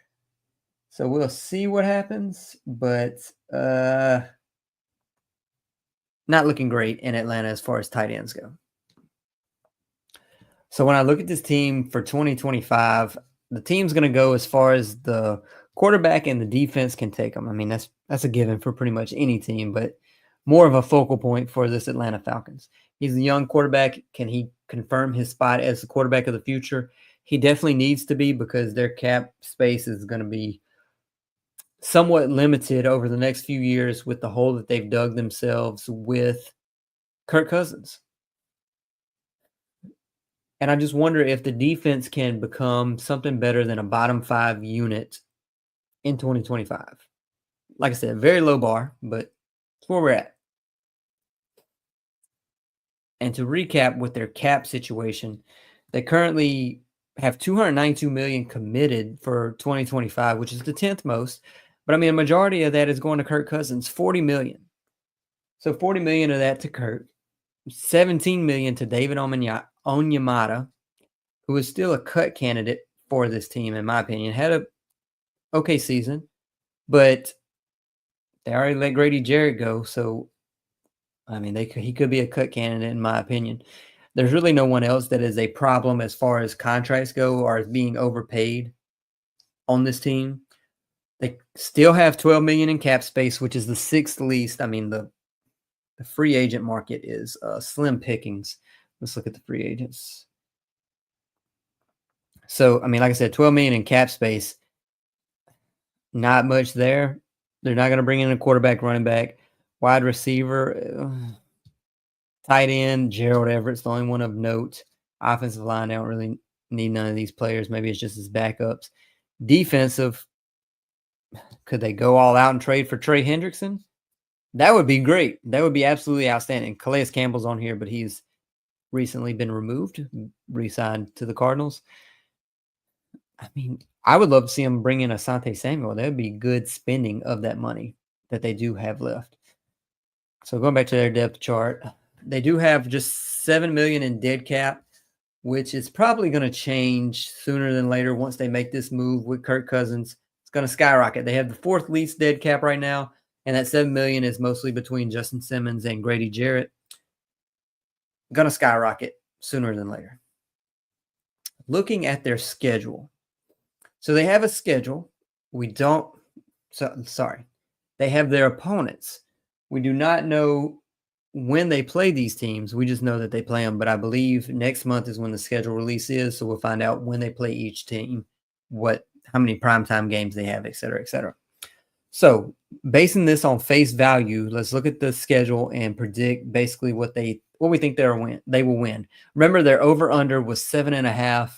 so we'll see what happens, but not looking great in Atlanta as far as tight ends go. So when I look at this team for 2025, the team's going to go as far as the quarterback and the defense can take them. I mean, that's a given for pretty much any team, but more of a focal point for this Atlanta Falcons. He's a young quarterback. Can he confirm his spot as the quarterback of the future? He definitely needs to be, because their cap space is going to be somewhat limited over the next few years with the hole that they've dug themselves with Kirk Cousins. And I just wonder if the defense can become something better than a bottom 5 unit in 2025. Like I said, very low bar, but it's where we're at. And to recap with their cap situation, they currently have $292 million committed for 2025, which is the 10th most. But I mean, a majority of that is going to Kirk Cousins, $40 million. So $40 million of that to Kirk, $17 million to David Onyemata, who is still a cut candidate for this team, in my opinion. Had a okay season, but they already let Grady Jarrett go. So, I mean, he could be a cut candidate, in my opinion. There's really no one else that is a problem as far as contracts go or as being overpaid on this team. They still have $12 million in cap space, which is the 6th least. I mean, the free agent market is slim pickings. Let's look at the free agents. So, I mean, like I said, $12 million in cap space. Not much there. They're not going to bring in a quarterback, running back, wide receiver, tight end. Gerald Everett's the only one of note. Offensive line, they don't really need none of these players. Maybe it's just his backups. Defensive, could they go all out and trade for Trey Hendrickson? That would be great. That would be absolutely outstanding. Calais Campbell's on here, but he's recently been removed, re-signed to the Cardinals. I mean, I would love to see them bring in Asante Samuel. That would be good spending of that money that they do have left. So going back to their depth chart, they do have just $7 million in dead cap, which is probably going to change sooner than later once they make this move with Kirk Cousins. It's going to skyrocket. They have the 4th least dead cap right now, and that $7 million is mostly between Justin Simmons and Grady Jarrett. Going to skyrocket sooner than later. Looking at their schedule. So they have a schedule. They have their opponents. We do not know when they play these teams. We just know that they play them, but I believe next month is when the schedule release is, so we'll find out when they play each team, how many primetime games they have, et cetera, et cetera. So basing this on face value, let's look at the schedule and predict basically what we think they will win. Remember, their over-under was 7.5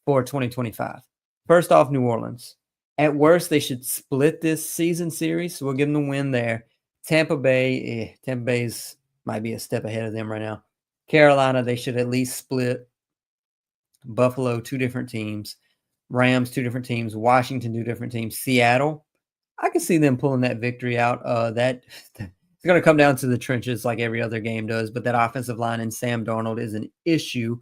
for 2025. First off, New Orleans. At worst, they should split this season series, so we'll give them the win there. Tampa Bay's might be a step ahead of them right now. Carolina, they should at least split. Buffalo, 2 different teams. Rams, 2 different teams. Washington, 2 different teams. Seattle, I can see them pulling that victory out. That it's going to come down to the trenches like every other game does, but that offensive line and Sam Darnold is an issue.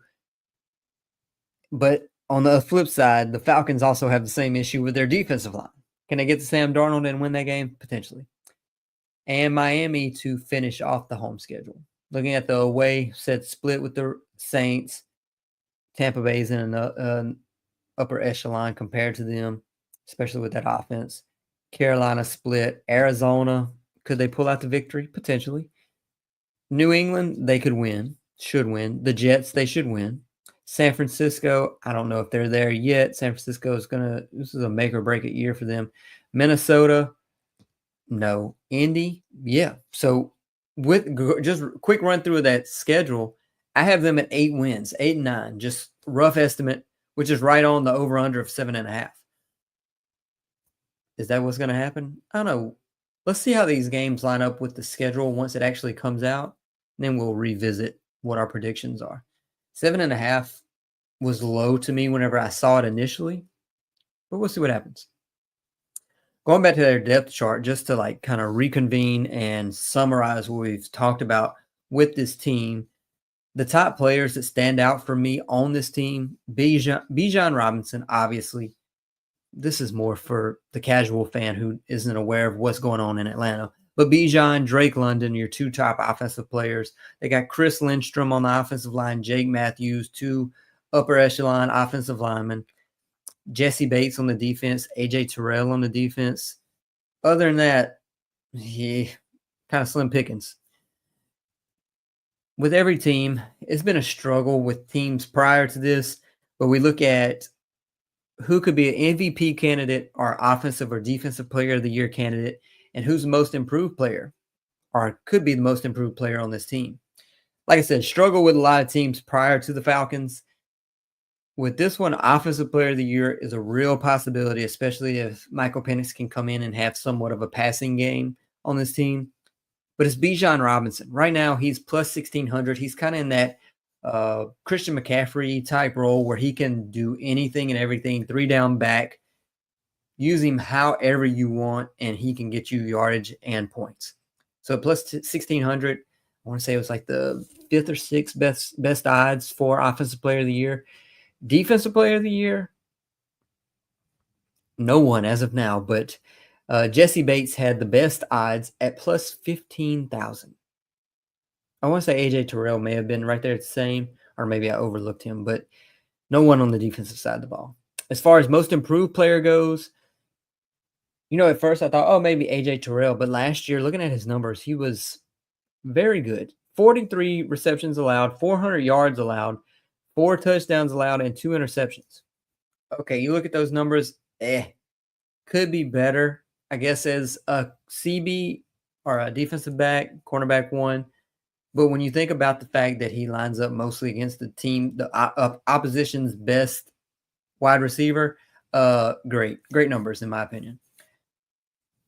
But on the flip side, the Falcons also have the same issue with their defensive line. Can they get to Sam Darnold and win that game? Potentially. And Miami to finish off the home schedule. Looking at the away set split with the Saints, Tampa Bay's in an upper echelon compared to them, especially with that offense. Carolina split. Arizona, could they pull out the victory? Potentially. New England, they could win, should win. The Jets, they should win. San Francisco, I don't know if they're there yet. San Francisco this is a make or break it year for them. Minnesota, no. Indy, yeah. So with just a quick run through of that schedule, I have them at 8 wins, 8 and 9, just rough estimate, which is right on the over-under of 7.5. Is that what's going to happen? I don't know. Let's see how these games line up with the schedule once it actually comes out. Then we'll revisit what our predictions are. 7.5 was low to me whenever I saw it initially, but we'll see what happens. Going back to their depth chart, just to kind of reconvene and summarize what we've talked about with this team. The top players that stand out for me on this team, Bijan Robinson, obviously. This is more for the casual fan who isn't aware of what's going on in Atlanta. But Bijan, Drake London, your 2 top offensive players. They got Chris Lindstrom on the offensive line, Jake Matthews, 2 upper echelon offensive linemen. Jesse Bates on the defense, AJ Terrell on the defense. Other than that, kind of slim pickings. With every team, it's been a struggle with teams prior to this, but we look at who could be an MVP candidate or offensive or defensive player of the year candidate, and who's the most improved player or could be the most improved player on this team. Like I said, struggle with a lot of teams prior to the Falcons. With this one, offensive player of the year is a real possibility, especially if Michael Penix can come in and have somewhat of a passing game on this team. But it's Bijan Robinson. Right now, he's plus 1,600. He's kind of in that Christian McCaffrey type role where he can do anything and everything, 3 down back. Use him however you want, and he can get you yardage and points. So plus 1,600, I want to say it was like the 5th or 6th best odds for offensive player of the year. Defensive player of the year, no one as of now, but Jesse Bates had the best odds at plus 15,000. I want to say AJ Terrell may have been right there at the same, or maybe I overlooked him, but no one on the defensive side of the ball. As far as most improved player goes, at first I thought, maybe AJ Terrell, but last year, looking at his numbers, he was very good. 43 receptions allowed, 400 yards allowed, 4 touchdowns allowed, and 2 interceptions. Okay, you look at those numbers, could be better, I guess, as a CB or a defensive back, cornerback 1. But when you think about the fact that he lines up mostly against the opposition's best wide receiver, great numbers in my opinion.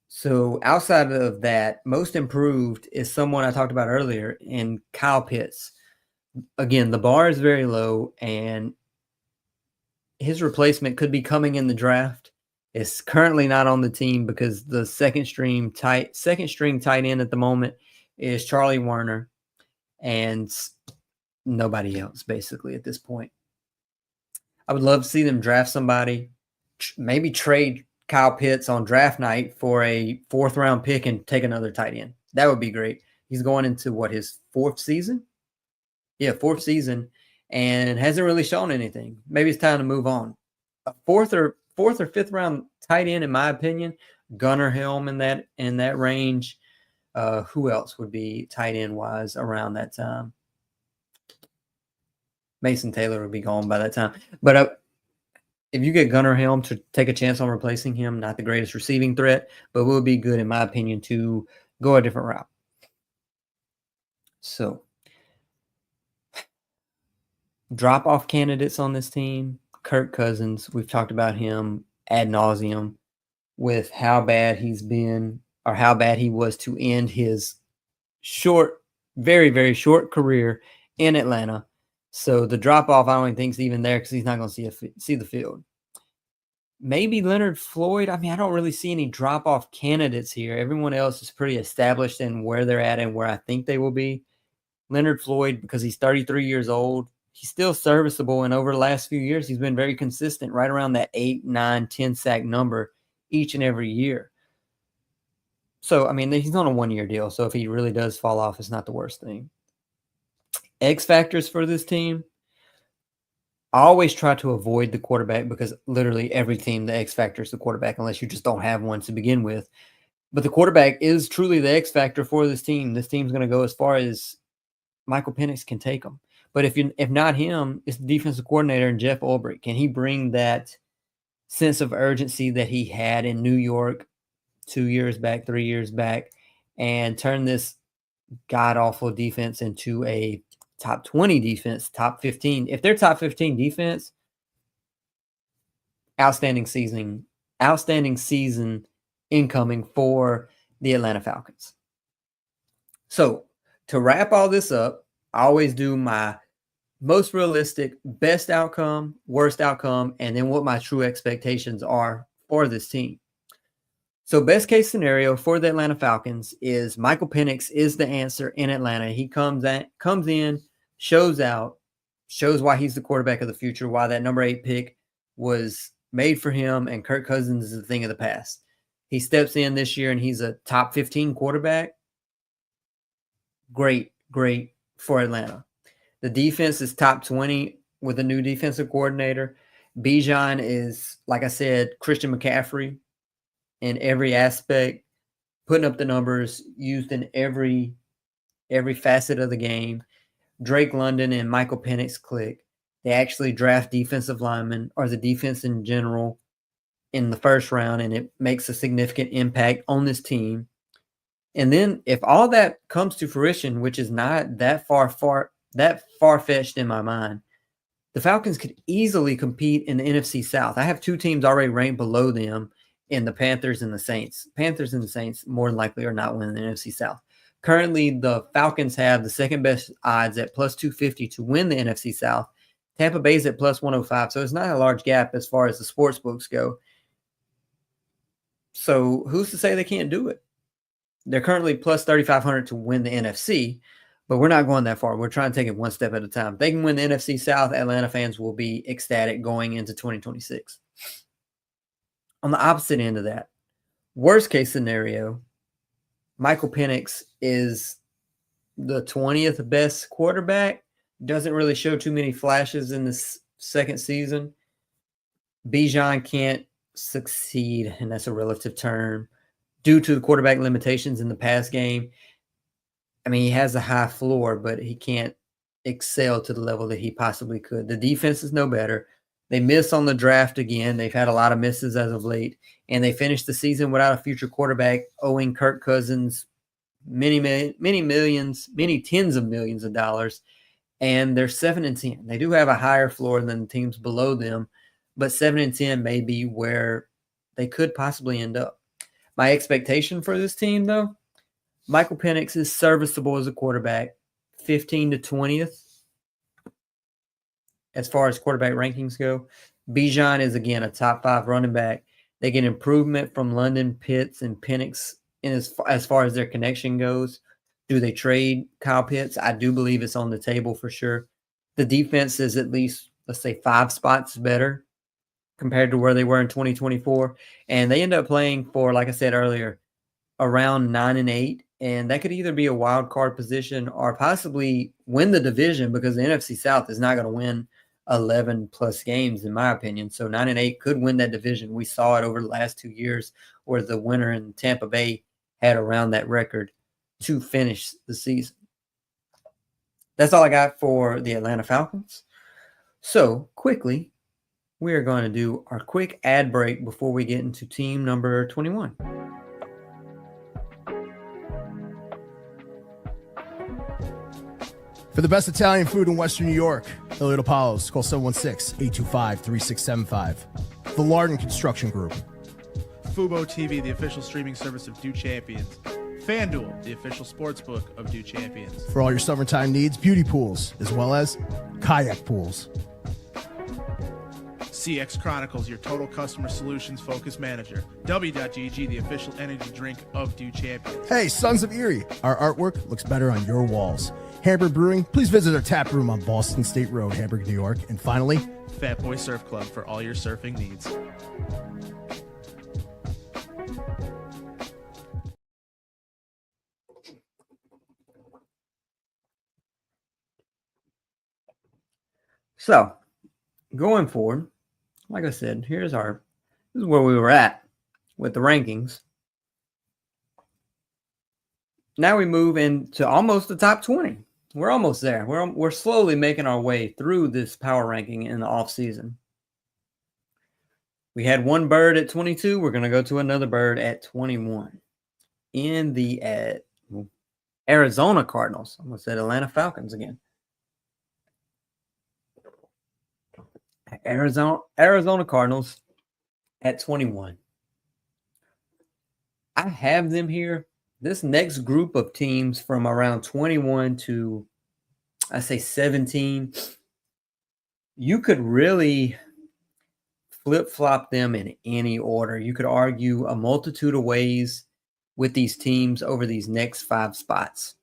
So outside of that, most improved is someone I talked about earlier in Kyle Pitts. Again, the bar is very low, and his replacement could be coming in the draft. It's currently not on the team because the second string tight end at the moment is Charlie Warner, and nobody else basically at this point. I would love to see them draft somebody, maybe trade Kyle Pitts on draft night for a 4th round pick and take another tight end. That would be great. He's going into his 4th season? Yeah, 4th season, and hasn't really shown anything. Maybe it's time to move on. A 4th or 5th round tight end, in my opinion, Gunnar Helm in that range. Who else would be tight end wise around that time? Mason Taylor would be gone by that time. But if you get Gunnar Helm to take a chance on replacing him, not the greatest receiving threat, but will be good, in my opinion, to go a different route. So, drop-off candidates on this team. Kirk Cousins, we've talked about him ad nauseum with how bad he's been, or how bad he was to end his short, very, very short career in Atlanta. So the drop-off, I don't even think is even there because he's not going to see the field. Maybe Leonard Floyd. I mean, I don't really see any drop-off candidates here. Everyone else is pretty established in where they're at and where I think they will be. Leonard Floyd, because he's 33 years old, he's still serviceable, and over the last few years, he's been very consistent, right around that 8, 9, 10 sack number each and every year. So, I mean, he's on a one-year deal, so if he really does fall off, it's not the worst thing. X factors for this team. I always try to avoid the quarterback because literally every team, the X factor is the quarterback, unless you just don't have one to begin with. But the quarterback is truly the X factor for this team. This team's going to go as far as Michael Penix can take them. But if not him, it's the defensive coordinator and Jeff Ulbrich. Can he bring that sense of urgency that he had in New York 2 years back, 3 years back, and turn this god-awful defense into a top 20 defense, top 15? If they're top 15 defense, outstanding season incoming for the Atlanta Falcons. So to wrap all this up, I always do my most realistic, best outcome, worst outcome, and then what my true expectations are for this team. So best case scenario for the Atlanta Falcons is Michael Penix is the answer in Atlanta. He comes in, shows out, shows why he's the quarterback of the future, why that number 8 pick was made for him, and Kirk Cousins is a thing of the past. He steps in this year and he's a top 15 quarterback. Great for Atlanta. The defense is top 20 with a new defensive coordinator. Bijan is, like I said, Christian McCaffrey in every aspect, putting up the numbers, used in every facet of the game. Drake London and Michael Penix click. They actually draft defensive linemen, or the defense in general, in the first round, and it makes a significant impact on this team. And then if all that comes to fruition, which is not that far-fetched in my mind, the Falcons could easily compete in the NFC South. I have two teams already ranked below them in the Panthers and the Saints. Panthers and the Saints more than likely are not winning the NFC South. Currently, the Falcons have the second best odds at plus 250 to win the NFC South. Tampa Bay's at plus 105, so it's not a large gap as far as the sports books go. So who's to say they can't do it? They're currently plus 3,500 to win the NFC, but we're not going that far. We're trying to take it one step at a time. If they can win the NFC South, Atlanta fans will be ecstatic going into 2026. On the opposite end of that, worst case scenario, Michael Penix is the 20th best quarterback. Doesn't really show too many flashes in this second season. Bijan can't succeed, and that's a relative term, due to the quarterback limitations in the pass game. I mean, he has a high floor, but he can't excel to the level that he possibly could. The defense is no better. They miss on the draft again. They've had a lot of misses as of late, and they finished the season without a future quarterback, owing Kirk Cousins many tens of millions of dollars, and they're 7-10. They do have a higher floor than the teams below them, but 7-10 may be where they could possibly end up. My expectation for this team, though, Michael Penix is serviceable as a quarterback, 15 to 20th as far as quarterback rankings go. Bijan is, again, a top 5 running back. They get improvement from London, Pitts, and Penix as far as their connection goes. Do they trade Kyle Pitts? I do believe it's on the table for sure. The defense is at least, let's say, 5 spots better compared to where they were in 2024. And they end up playing for, like I said earlier, around 9-8. And that could either be a wild card position or possibly win the division, because the NFC South is not going to win 11 plus games, in my opinion. So 9-8 could win that division. We saw it over the last 2 years where the winner in Tampa Bay had around that record. to finish the season. That's all I got for the Atlanta Falcons. So quickly, we are going to do our quick ad break before we get into team number 21. For the best Italian food in Western New York, Elliot Apollos, call 716-825-3675. The Lardon Construction Group. Fubo TV, the official streaming service of Do Champions. FanDuel, the official sportsbook of Do Champions. For all your summertime needs, beauty pools, as well as kayak pools. CX Chronicles, your total customer solutions focused manager. W.GG, the official energy drink of Do Champions. Hey, Sons of Erie, our artwork looks better on your walls. Hamburg Brewing, please visit our tap room on Boston State Road, Hamburg, New York. And finally, Fat Boy Surf Club for all your surfing needs. So, going forward, like I said, this is where we were at with the rankings. Now we move into almost the top 20. We're almost there. We're slowly making our way through this power ranking in the off season. We had one bird at 22. We're going to go to another bird at 21. In the Arizona Cardinals. I almost said Atlanta Falcons again. Arizona Cardinals at 21. I have them here. This next group of teams from around 21 to, I say 17, you could really flip-flop them in any order. You could argue a multitude of ways with these teams over these next 5 spots.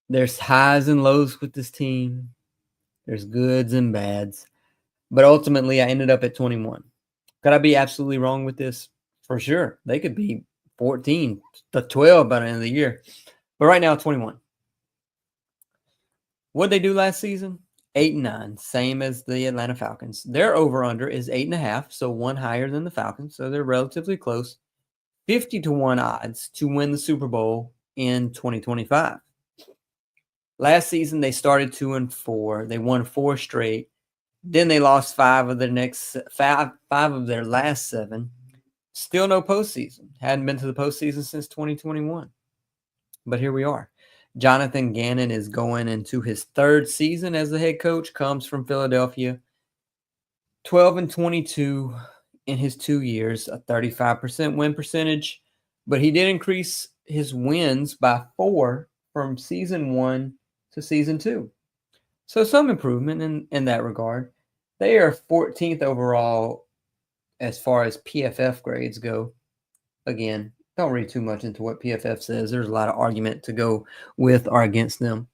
There's highs and lows with this team. There's goods and bads. But ultimately, I ended up at 21. Could I be absolutely wrong with this? For sure. They could be 14 to 12 by the end of the year. But right now, 21. What did they do last season? 8-9, same as the Atlanta Falcons. Their over-under is 8.5, so one higher than the Falcons. So they're relatively close. 50-1 odds to win the Super Bowl in 2025. Last season, they started 2-4. They won 4 straight. Then they lost 5 of their last 7. Still no postseason. Hadn't been to the postseason since 2021. But here we are. Jonathan Gannon is going into his 3rd season as the head coach. Comes from Philadelphia. 12-22 in his 2 years, a 35% win percentage. But he did increase his wins by 4 from season 1 to season 2. So some improvement in that regard. They are 14th overall as far as PFF grades go. Again, don't read too much into what PFF says. There's a lot of argument to go with or against them.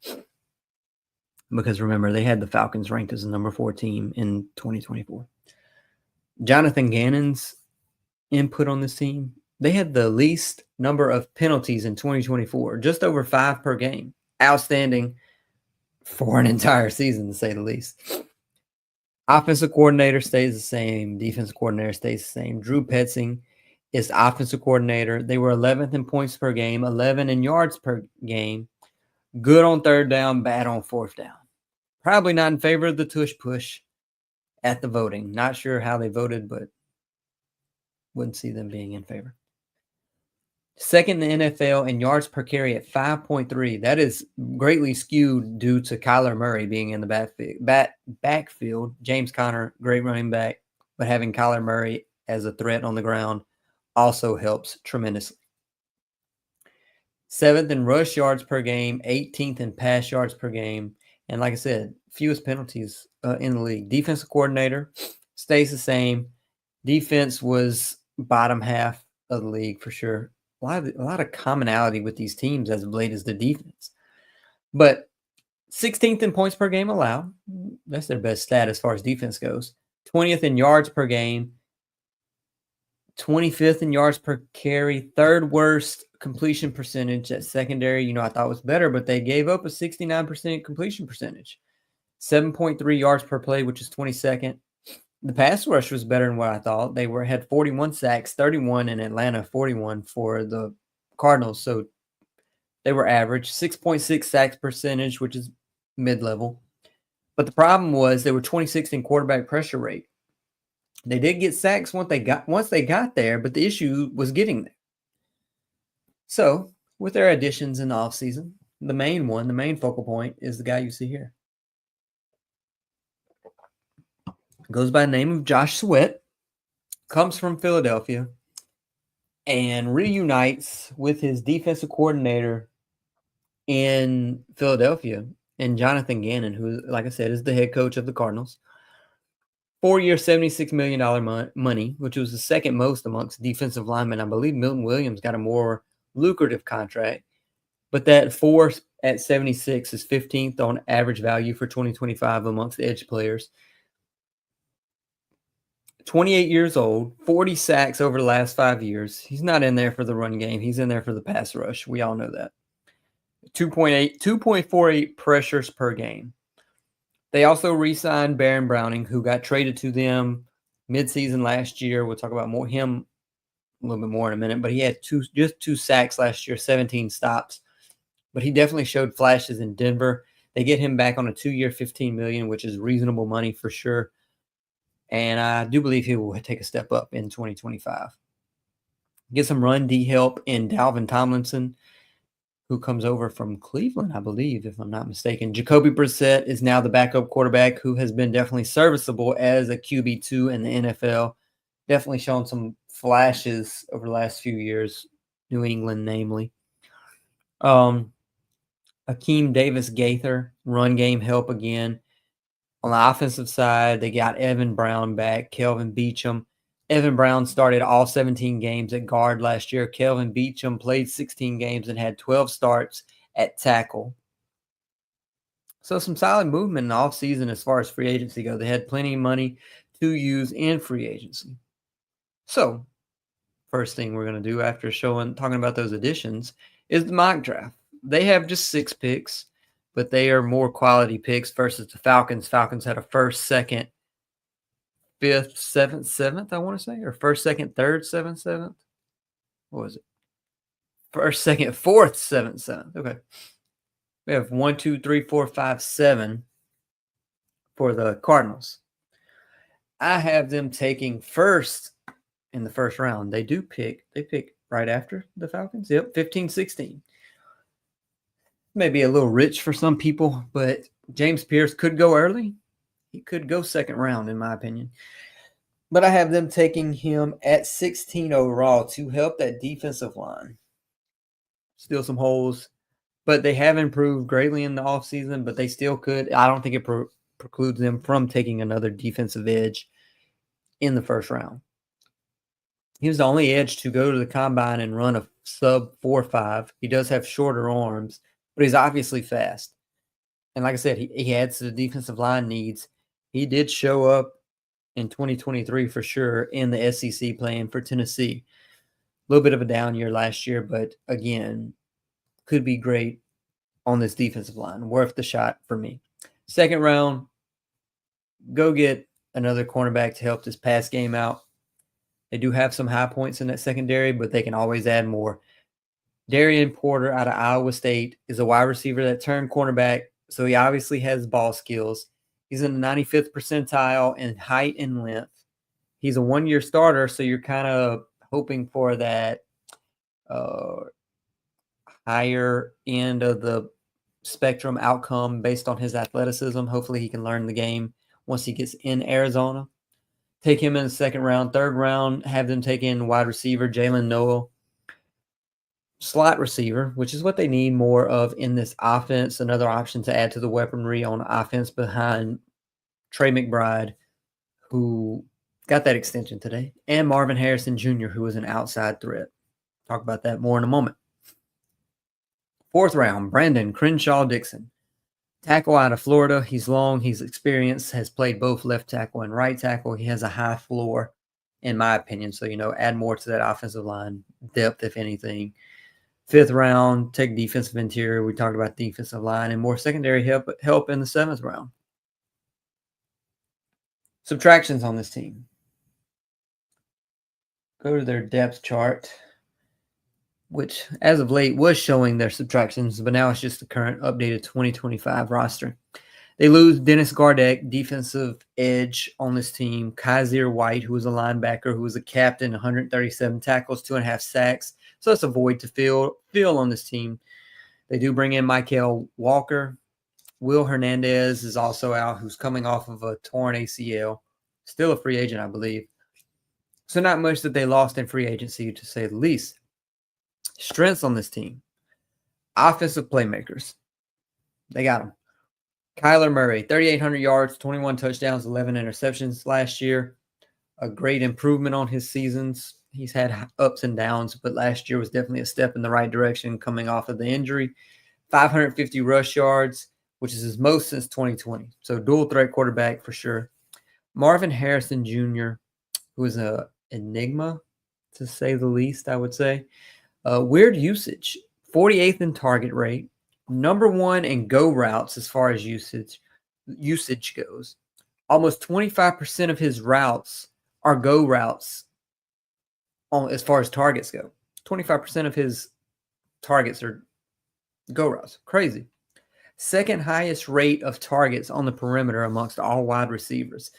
Because remember, they had the Falcons ranked as the number 4 team in 2024. Jonathan Gannon's input on this team, they had the least number of penalties in 2024, just over 5 per game. Outstanding for an entire season, to say the least. Offensive coordinator stays the same. Defensive coordinator stays the same. Drew Petzing is offensive coordinator. They were 11th in points per game, 11 in yards per game. Good on 3rd down, bad on 4th down. Probably not in favor of the tush push at the voting. Not sure how they voted, but wouldn't see them being in favor. 2nd in the NFL in yards per carry at 5.3. That is greatly skewed due to Kyler Murray being in the backfield. James Conner, great running back, but having Kyler Murray as a threat on the ground also helps tremendously. 7th in rush yards per game, 18th in pass yards per game. And like I said, fewest penalties in the league. Defensive coordinator stays the same. Defense was bottom half of the league for sure. A lot of commonality with these teams as of late is the defense. But 16th in points per game allowed. That's their best stat as far as defense goes. 20th in yards per game. 25th in yards per carry. 3rd worst completion percentage at secondary. I thought was better, but they gave up a 69% completion percentage. 7.3 yards per play, which is 22nd. The pass rush was better than what I thought. They had 41 sacks, 31 in Atlanta, 41 for the Cardinals. So they were average, 6.6 sacks percentage, which is mid-level. But the problem was they were 26th in quarterback pressure rate. They did get sacks once they got there, but the issue was getting there. So with their additions in the offseason, the main focal point is the guy you see here. Goes by the name of Josh Sweat, comes from Philadelphia, and reunites with his defensive coordinator in Philadelphia, and Jonathan Gannon, who, like I said, is the head coach of the Cardinals. 4-year, $76 million money, which was the second most amongst defensive linemen. I believe Milton Williams got a more lucrative contract, but that 4 at 76 is 15th on average value for 2025 amongst edge players. 28 years old, 40 sacks over the last 5 years. He's not in there for the run game. He's in there for the pass rush. We all know that. 2.48 pressures per game. They also re-signed Baron Browning, who got traded to them midseason last year. We'll talk about him a little bit more in a minute, but he had just two sacks last year, 17 stops. But he definitely showed flashes in Denver. They get him back on a 2-year, $15 million, which is reasonable money for sure. And I do believe he will take a step up in 2025. Get some run D help in Dalvin Tomlinson, who comes over from Cleveland, I believe, if I'm not mistaken. Jacoby Brissett is now the backup quarterback, who has been definitely serviceable as a QB2 in the NFL. Definitely shown some flashes over the last few years, New England namely. Akeem Davis Gaither, run game help again. On the offensive side, they got Evan Brown back, Kelvin Beachum. Evan Brown started all 17 games at guard last year. Kelvin Beachum played 16 games and had 12 starts at tackle. So some solid movement in the offseason as far as free agency go. They had plenty of money to use in free agency. So first thing we're going to do after talking about those additions is the mock draft. They have just 6 picks, but they are more quality picks versus the Falcons. Falcons had a 1st, 2nd, 5th, 7th, 7th, I want to say, or 1st, 2nd, 3rd, 7th, 7th. What was it? 1st, 2nd, 4th, 7th, 7th. Okay. We have 1, 2, 3, 4, 5, 7 for the Cardinals. I have them taking first in the first round. They pick right after the Falcons. Yep, 15, 16. Maybe a little rich for some people, but James Pierce could go early. He could go 2nd round, in my opinion. But I have them taking him at 16 overall to help that defensive line. Still some holes, but they have improved greatly in the offseason, but they still could. I don't think it precludes them from taking another defensive edge in the 1st round. He was the only edge to go to the combine and run a sub 4.5. He does have shorter arms, but he's obviously fast. And like I said, he adds to the defensive line needs. He did show up in 2023 for sure in the SEC playing for Tennessee. A little bit of a down year last year, but again, could be great on this defensive line. Worth the shot for me. 2nd round, go get another cornerback to help this pass game out. They do have some high points in that secondary, but they can always add more. Darian Porter out of Iowa State is a wide receiver that turned cornerback, so he obviously has ball skills. He's in the 95th percentile in height and length. He's a 1-year starter, so you're kind of hoping for that higher end of the spectrum outcome based on his athleticism. Hopefully he can learn the game once he gets in Arizona. Take him in the 2nd round. 3rd round, have them take in wide receiver Jalen Noel. Slot receiver, which is what they need more of in this offense. Another option to add to the weaponry on offense behind Trey McBride, who got that extension today, and Marvin Harrison Jr., who is an outside threat. Talk about that more in a moment. 4th round, Brandon Crenshaw Dixon. Tackle out of Florida. He's long. He's experienced. Has played both left tackle and right tackle. He has a high floor, in my opinion. So, add more to that offensive line depth, if anything. 5th round, take defensive interior. We talked about defensive line and more secondary help in the 7th round. Subtractions on this team. Go to their depth chart, which as of late was showing their subtractions, but now it's just the current updated 2025 roster. They lose Dennis Gardeck, defensive edge on this team. Kaiser White, who was a linebacker, who was a captain, 137 tackles, 2.5 sacks. So that's a void to fill on this team. They do bring in Michael Walker. Will Hernandez is also out, who's coming off of a torn ACL. Still a free agent, I believe. So not much that they lost in free agency, to say the least. Strengths on this team. Offensive playmakers. They got them. Kyler Murray, 3,800 yards, 21 touchdowns, 11 interceptions last year. A great improvement on his seasons. He's had ups and downs, but last year was definitely a step in the right direction coming off of the injury. 550 rush yards, which is his most since 2020. So dual threat quarterback for sure. Marvin Harrison Jr., who is an enigma, to say the least, I would say. Weird usage, 48th in target rate, number 1 in go routes as far as usage goes. Almost 25% of his routes are go routes as far as targets go. 25% of his targets are go routes. Crazy. Second highest rate of targets on the perimeter amongst all wide receivers.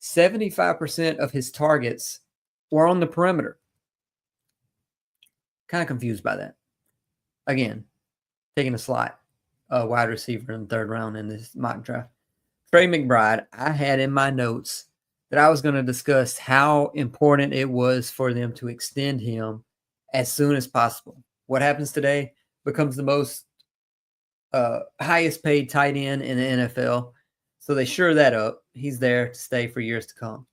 75% of his targets were on the perimeter. Kind of confused by that. Again, taking a slot, a wide receiver in the third round in this mock draft. Trey McBride, I had in my notes that I was going to discuss how important it was for them to extend him as soon as possible. What happens today becomes the most highest paid tight end in the NFL. So they shore that up. He's there to stay for years to come.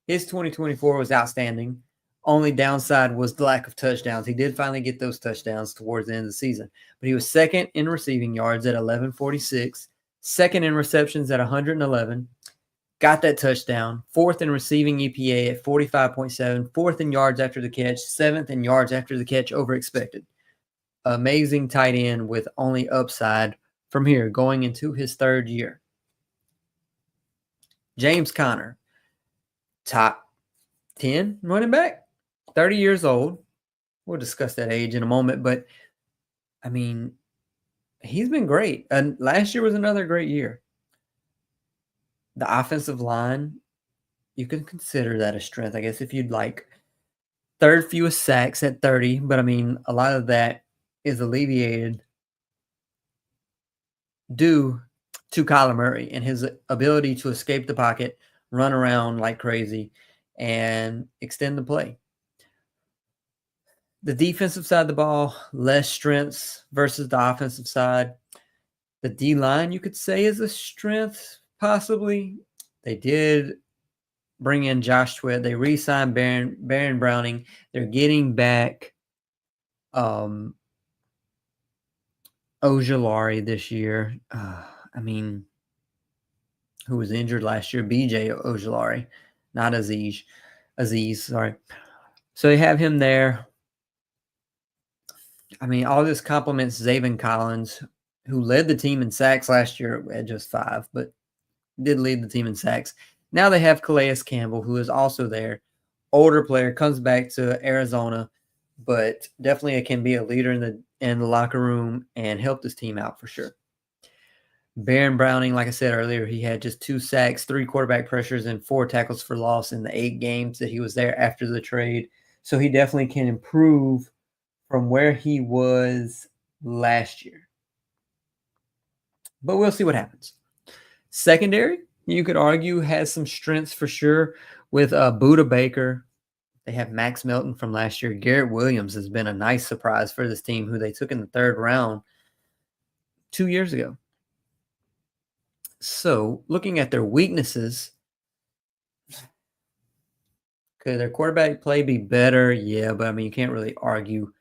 His 2024 was outstanding. Only downside was the lack of touchdowns. He did finally get those touchdowns towards the end of the season. But he was second in receiving yards at 1146, second in receptions at 111, got that touchdown, fourth in receiving EPA at 45.7, fourth in yards after the catch, seventh in yards after the catch over expected. Amazing tight end with only upside from here going into his third year. James Conner, top 10 running back, 30 years old. We'll discuss that age in a moment, but I mean, he's been great. And last year was another great year. The offensive line, you can consider that a strength, I guess, if you'd like. Third fewest sacks at 30, but I mean, a lot of that is alleviated due to Kyler Murray and his ability to escape the pocket, run around like crazy, and extend the play. The defensive side of the ball, less strengths versus the offensive side. The D-line, you could say, is a strength, possibly. They did bring in Josh Sweat. They re-signed Baron Browning. They're getting back Ojulari this year. I mean, who was injured last year? BJ Ojulari, not Aziz, sorry. So they have him there. I mean, all this compliments Zaven Collins, who led the team in sacks last year at just 5, but did lead the team in sacks. Now they have Calais Campbell, who is also there. Older player, comes back to Arizona, but definitely can be a leader in the locker room and help this team out for sure. Baron Browning, like I said earlier, he had just 2 sacks, 3 quarterback pressures, and 4 tackles for loss in the 8 games that he was there after the trade. So he definitely can improve from where he was last year. But we'll see what happens. Secondary, you could argue, has some strengths for sure with Buda Baker. They have Max Melton from last year. Garrett Williams has been a nice surprise for this team, who they took in the 3rd round 2 years ago. So looking at their weaknesses, could their quarterback play be better? Yeah, but I mean, you can't really argue.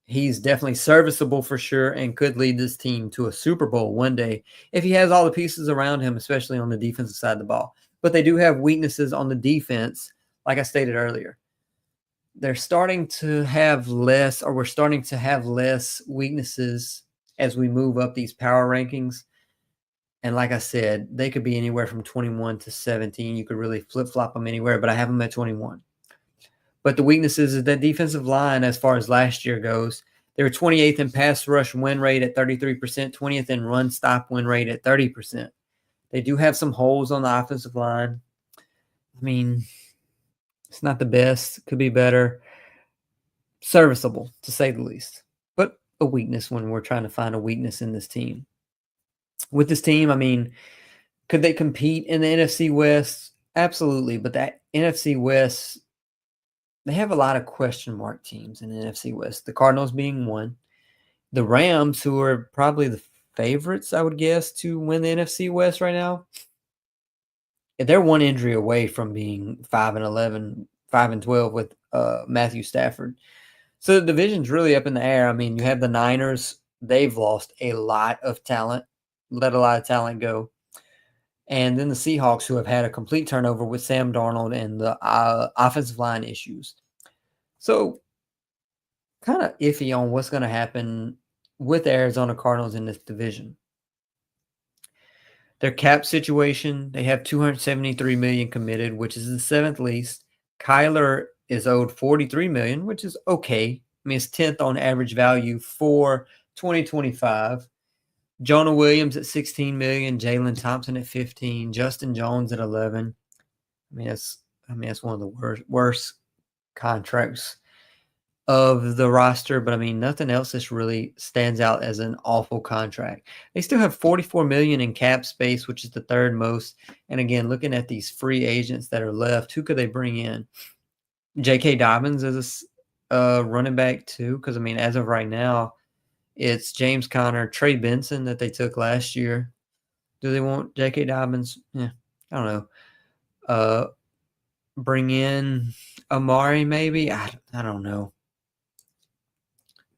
He's definitely serviceable for sure and could lead this team to a Super Bowl one day if he has all the pieces around him, especially on the defensive side of the ball. But they do have weaknesses on the defense, like I stated earlier. They're starting to have less, or we're starting to have less weaknesses as we move up these power rankings. And like I said, they could be anywhere from 21 to 17. You could really flip-flop them anywhere, but I have them at 21. But the weaknesses is that defensive line, as far as last year goes, they were 28th in pass rush win rate at 33%, 20th in run stop win rate at 30%. They do have some holes on the offensive line. I mean, it's not the best. Could be better. Serviceable, to say the least. But a weakness when we're trying to find a weakness in this team. With this team, I mean, could they compete in the NFC West? Absolutely. But that NFC West, they have a lot of question mark teams in the NFC West. The Cardinals being one. The Rams, who are probably the favorites, I would guess, to win the NFC West right now. They're one injury away from being 5-11, 5-12 with Matthew Stafford. So the division's really up in the air. I mean, you have the Niners. They've lost a lot of talent, let a lot of talent go. And then the Seahawks, who have had a complete turnover with Sam Darnold and the offensive line issues. So kind of iffy on what's going to happen with the Arizona Cardinals in this division. Their cap situation, they have $273 million committed, which is the seventh least. Kyler is owed $43 million, which is okay. I mean, it's 10th on average value for 2025. Jonah Williams at $16 million, Jalen Thompson at $15, Justin Jones at $11. I mean, that's one of the worst contracts of the roster, but I mean, nothing else just really stands out as an awful contract. They still have $44 million in cap space, which is the third most. And again, looking at these free agents that are left, who could they bring in? J.K. Dobbins is a running back too, because I mean, as of right now, it's James Conner, Trey Benson that they took last year. Do they want J.K. Dobbins? Yeah, I don't know. Bring in Amari maybe? I don't know.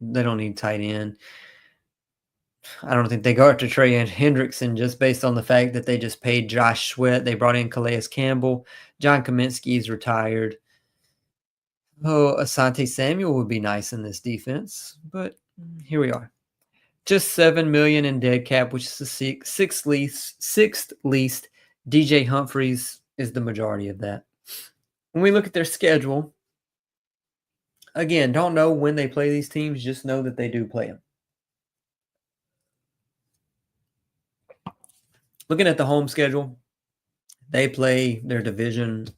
They don't need tight end. I don't think they go after Trey Hendrickson just based on the fact that they just paid Josh Sweat. They brought in Calais Campbell. John Kaminsky is retired. Oh, Asante Samuel would be nice in this defense, but here we are. Just $7 million in dead cap, which is the sixth least. DJ Humphries is the majority of that. When we look at their schedule, again, don't know when they play these teams, just know that they do play them. Looking at the home schedule, they play their division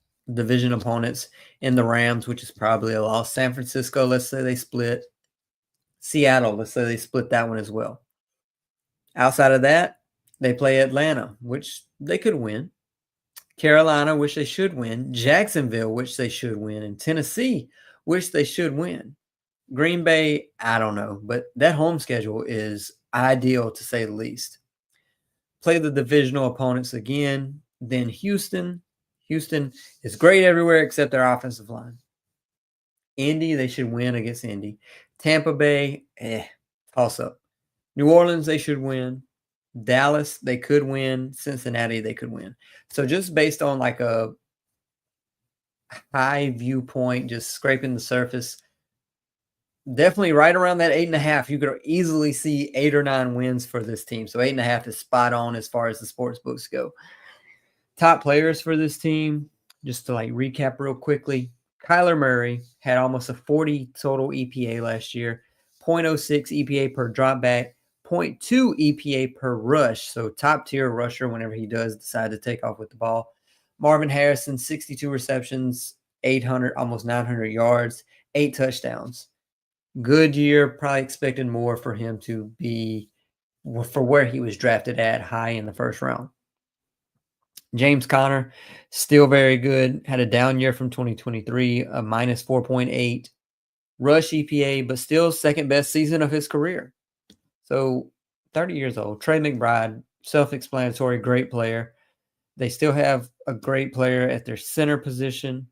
opponents in the Rams, which is probably a loss. San Francisco, let's say they split. Seattle, let's say they split that one as well. Outside of that, they play Atlanta, which they could win. Carolina, which they should win. Jacksonville, which they should win. And Tennessee, which they should win. Green Bay, I don't know. But that home schedule is ideal, to say the least. Play the divisional opponents again. Then Houston. Houston is great everywhere except their offensive line. Indy, they should win against Indy. Tampa Bay, toss up. New Orleans, they should win. Dallas, they could win. Cincinnati, they could win. So just based on like a high viewpoint, just scraping the surface, definitely right around that 8.5, you could easily see 8 or 9 wins for this team. So 8.5 is spot on as far as the sports books go. Top players for this team, just to like recap real quickly. Kyler Murray had almost a 40 total EPA last year, 0.06 EPA per dropback, 0.2 EPA per rush. So top tier rusher whenever he does decide to take off with the ball. Marvin Harrison, 62 receptions, 800, almost 900 yards, 8 touchdowns. Good year, probably expected more for him to be for where he was drafted at, high in the first round. James Conner, still very good. Had a down year from 2023, a minus 4.8 rush EPA, but still second best season of his career. So 30 years old. Trey McBride, self-explanatory, great player. They still have a great player at their center position.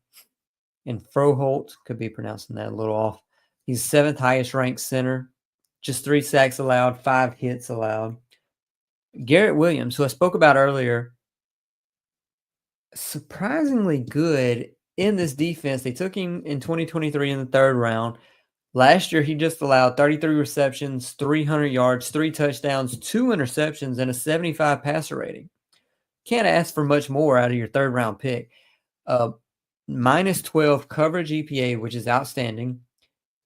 And Froholt, could be pronouncing that a little off. He's 7th highest ranked center. Just 3 sacks allowed, 5 hits allowed. Garrett Williams, who I spoke about earlier, surprisingly good in this defense. They took him in 2023 in the 3rd round. Last year, he just allowed 33 receptions, 300 yards, 3 touchdowns, 2 interceptions, and a 75 passer rating. Can't ask for much more out of your third-round pick. Minus 12 coverage EPA, which is outstanding.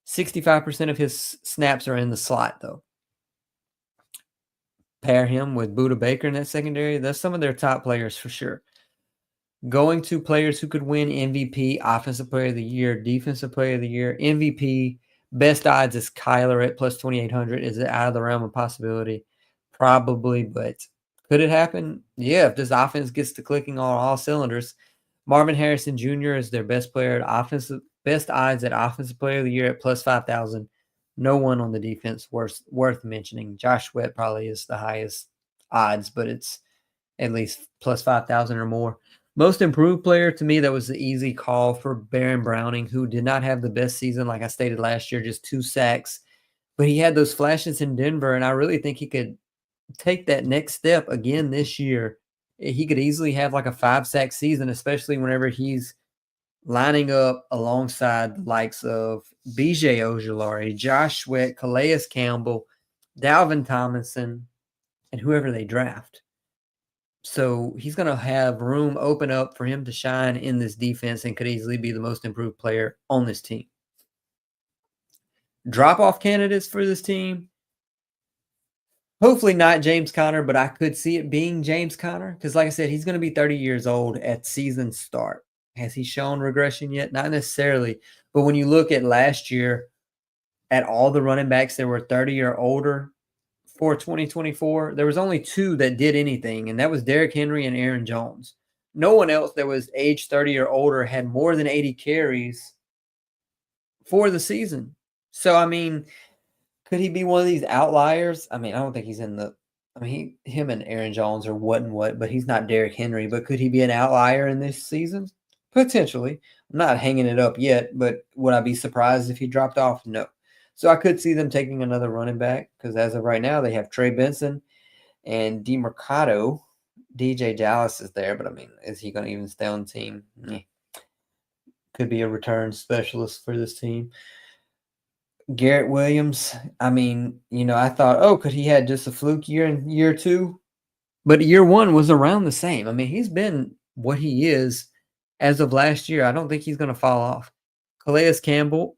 65% of his snaps are in the slot, though. Pair him with Budda Baker in that secondary. That's some of their top players for sure. Going to players who could win MVP, Offensive Player of the Year, Defensive Player of the Year, MVP. Best odds is Kyler at plus 2,800. Is it out of the realm of possibility? Probably, but could it happen? Yeah, if this offense gets to clicking on all cylinders. Marvin Harrison Jr. is their best player at offensive, best odds at Offensive Player of the Year at plus 5,000. No one on the defense worth mentioning. Josh Sweat probably is the highest odds, but it's at least plus 5,000 or more. Most improved player, to me, that was the easy call for Baron Browning, who did not have the best season, like I stated last year, just 2 sacks. But he had those flashes in Denver, and I really think he could take that next step again this year. He could easily have like a 5-sack season, especially whenever he's lining up alongside the likes of B.J. Ojulari, Josh Sweat, Calais Campbell, Dalvin Tomlinson, and whoever they draft. So he's going to have room open up for him to shine in this defense and could easily be the most improved player on this team. Drop-off candidates for this team. Hopefully not James Conner, but I could see it being James Conner because, like I said, he's going to be 30 years old at season start. Has he shown regression yet? Not necessarily. But when you look at last year, at all the running backs that were 30 or older, for 2024, there was only 2 that did anything, and that was Derrick Henry and Aaron Jones. No one else that was age 30 or older had more than 80 carries for the season. So, I mean, could he be one of these outliers? I mean, I don't think he's in the – I mean, him and Aaron Jones are what and what, but he's not Derrick Henry. But could he be an outlier in this season? Potentially. I'm not hanging it up yet, but would I be surprised if he dropped off? No. So I could see them taking another running back because as of right now, they have Trey Benson and DeMarcado. DJ Dallas is there, but I mean, is he going to even stay on the team? Could be a return specialist for this team. Garrett Williams, I mean, I thought, could he had just a fluke year in year 2? But year 1 was around the same. I mean, he's been what he is as of last year. I don't think he's going to fall off. Calais Campbell,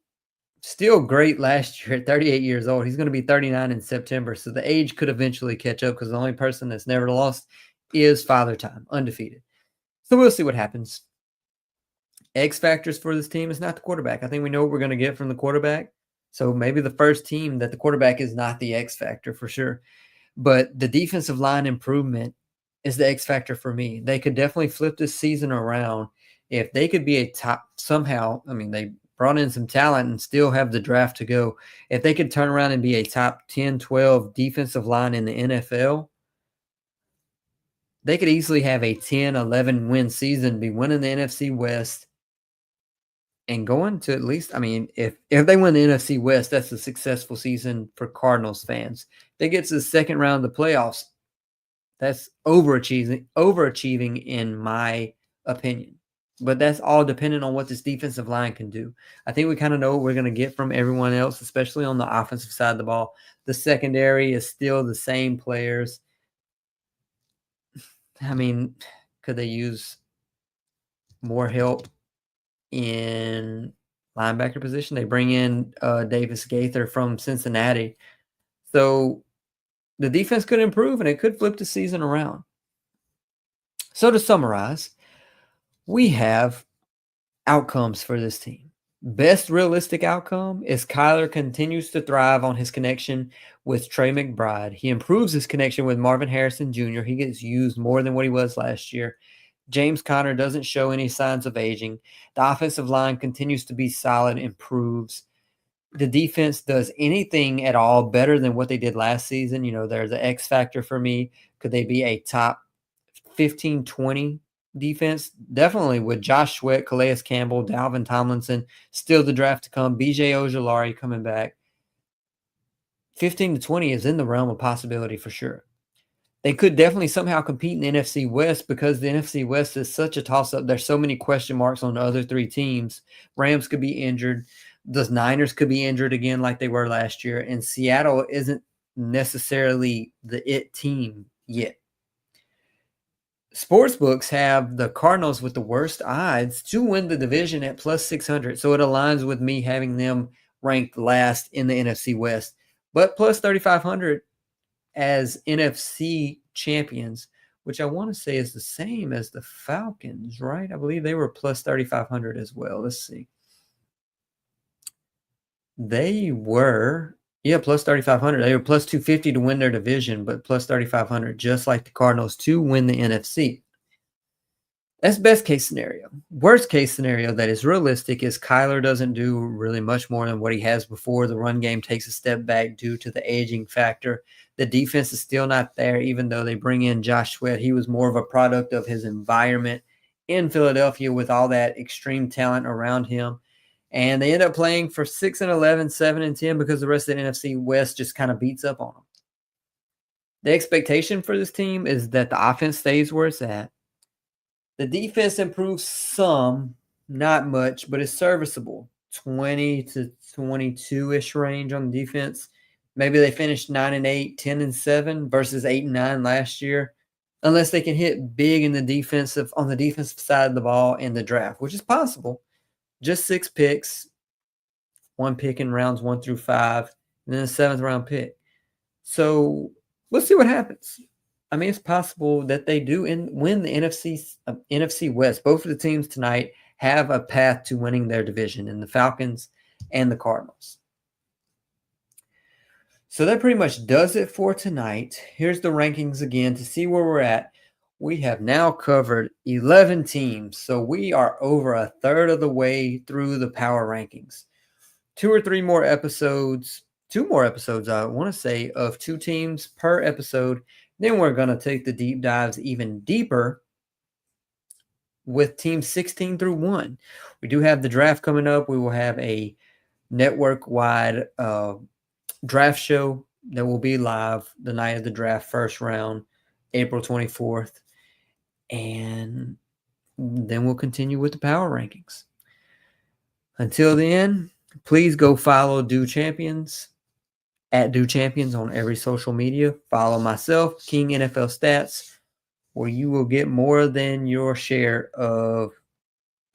still great last year at 38 years old. He's going to be 39 in September, so the age could eventually catch up because the only person that's never lost is Father Time, undefeated. So we'll see what happens. X factors for this team is not the quarterback. I think we know what we're going to get from the quarterback. So maybe the first team that the quarterback is not the X factor for sure. But the defensive line improvement is the X factor for me. They could definitely flip this season around if they could be a top somehow. I mean, they brought in some talent and still have the draft to go. If they could turn around and be a top 10, 12 defensive line in the NFL, they could easily have a 10, 11 win season, be winning the NFC West, and going to at least, I mean, if they win the NFC West, that's a successful season for Cardinals fans. If they get to the second round of the playoffs, that's overachieving in my opinion. But that's all dependent on what this defensive line can do. I think we kind of know what we're going to get from everyone else, especially on the offensive side of the ball. The secondary is still the same players. I mean, could they use more help in linebacker position? They bring in Davis Gaither from Cincinnati. So the defense could improve and it could flip the season around. So to summarize, we have outcomes for this team. Best realistic outcome is Kyler continues to thrive on his connection with Trey McBride. He improves his connection with Marvin Harrison Jr. He gets used more than what he was last year. James Conner doesn't show any signs of aging. The offensive line continues to be solid, improves. The defense does anything at all better than what they did last season. There's an X factor for me. Could they be a top 15, 20 defense? Definitely with Josh Sweat, Calais Campbell, Dalvin Tomlinson, still the draft to come, B.J. Ojulari coming back. 15 to 20 is in the realm of possibility for sure. They could definitely somehow compete in the NFC West because the NFC West is such a toss-up. There's so many question marks on the other 3 teams. Rams could be injured. the Niners could be injured again like they were last year, and Seattle isn't necessarily the it team yet. Sportsbooks have the Cardinals with the worst odds to win the division at plus 600, so it aligns with me having them ranked last in the NFC West, but plus 3,500 as NFC champions, which I want to say is the same as the Falcons, right? I believe they were plus 3,500 as well. Let's see. They were, plus 3,500. They were plus 250 to win their division, but plus 3,500, just like the Cardinals, to win the NFC. That's best case scenario. Worst case scenario that is realistic is Kyler doesn't do really much more than what he has before. The run game takes a step back due to the aging factor. The defense is still not there, even though they bring in Josh Sweat. He was more of a product of his environment in Philadelphia with all that extreme talent around him. And they end up playing for 6-11, 7-10 because the rest of the NFC West just kind of beats up on them. The expectation for this team is that the offense stays where it's at. The defense improves some, not much, but it's serviceable. 20 to 22-ish range on the defense. Maybe they finished 9-8, 10-7 versus 8-9 last year, unless they can hit big in the defensive on the defensive side of the ball in the draft, which is possible. Just 6 picks, 1 pick in rounds 1 through 5, and then a 7th round pick. So we'll see what happens. I mean, it's possible that they do win the NFC West. Both of the teams tonight have a path to winning their division in the Falcons and the Cardinals. So that pretty much does it for tonight. Here's the rankings again to see where we're at. We have now covered 11 teams, so we are over a third of the way through the power rankings. 2 more episodes, I want to say, of 2 teams per episode. Then we're going to take the deep dives even deeper with teams 16 through 1. We do have the draft coming up. We will have a network-wide draft show that will be live the night of the draft, first round, April 24th. And then we'll continue with the power rankings. Until then, please go follow Do Champions at Do Champions on every social media. Follow myself, King NFL Stats, where you will get more than your share of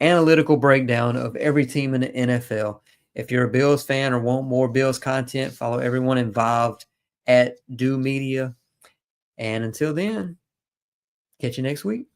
analytical breakdown of every team in the NFL. If you're a Bills fan or want more Bills content, follow everyone involved at Do Media. And until then, catch you next week.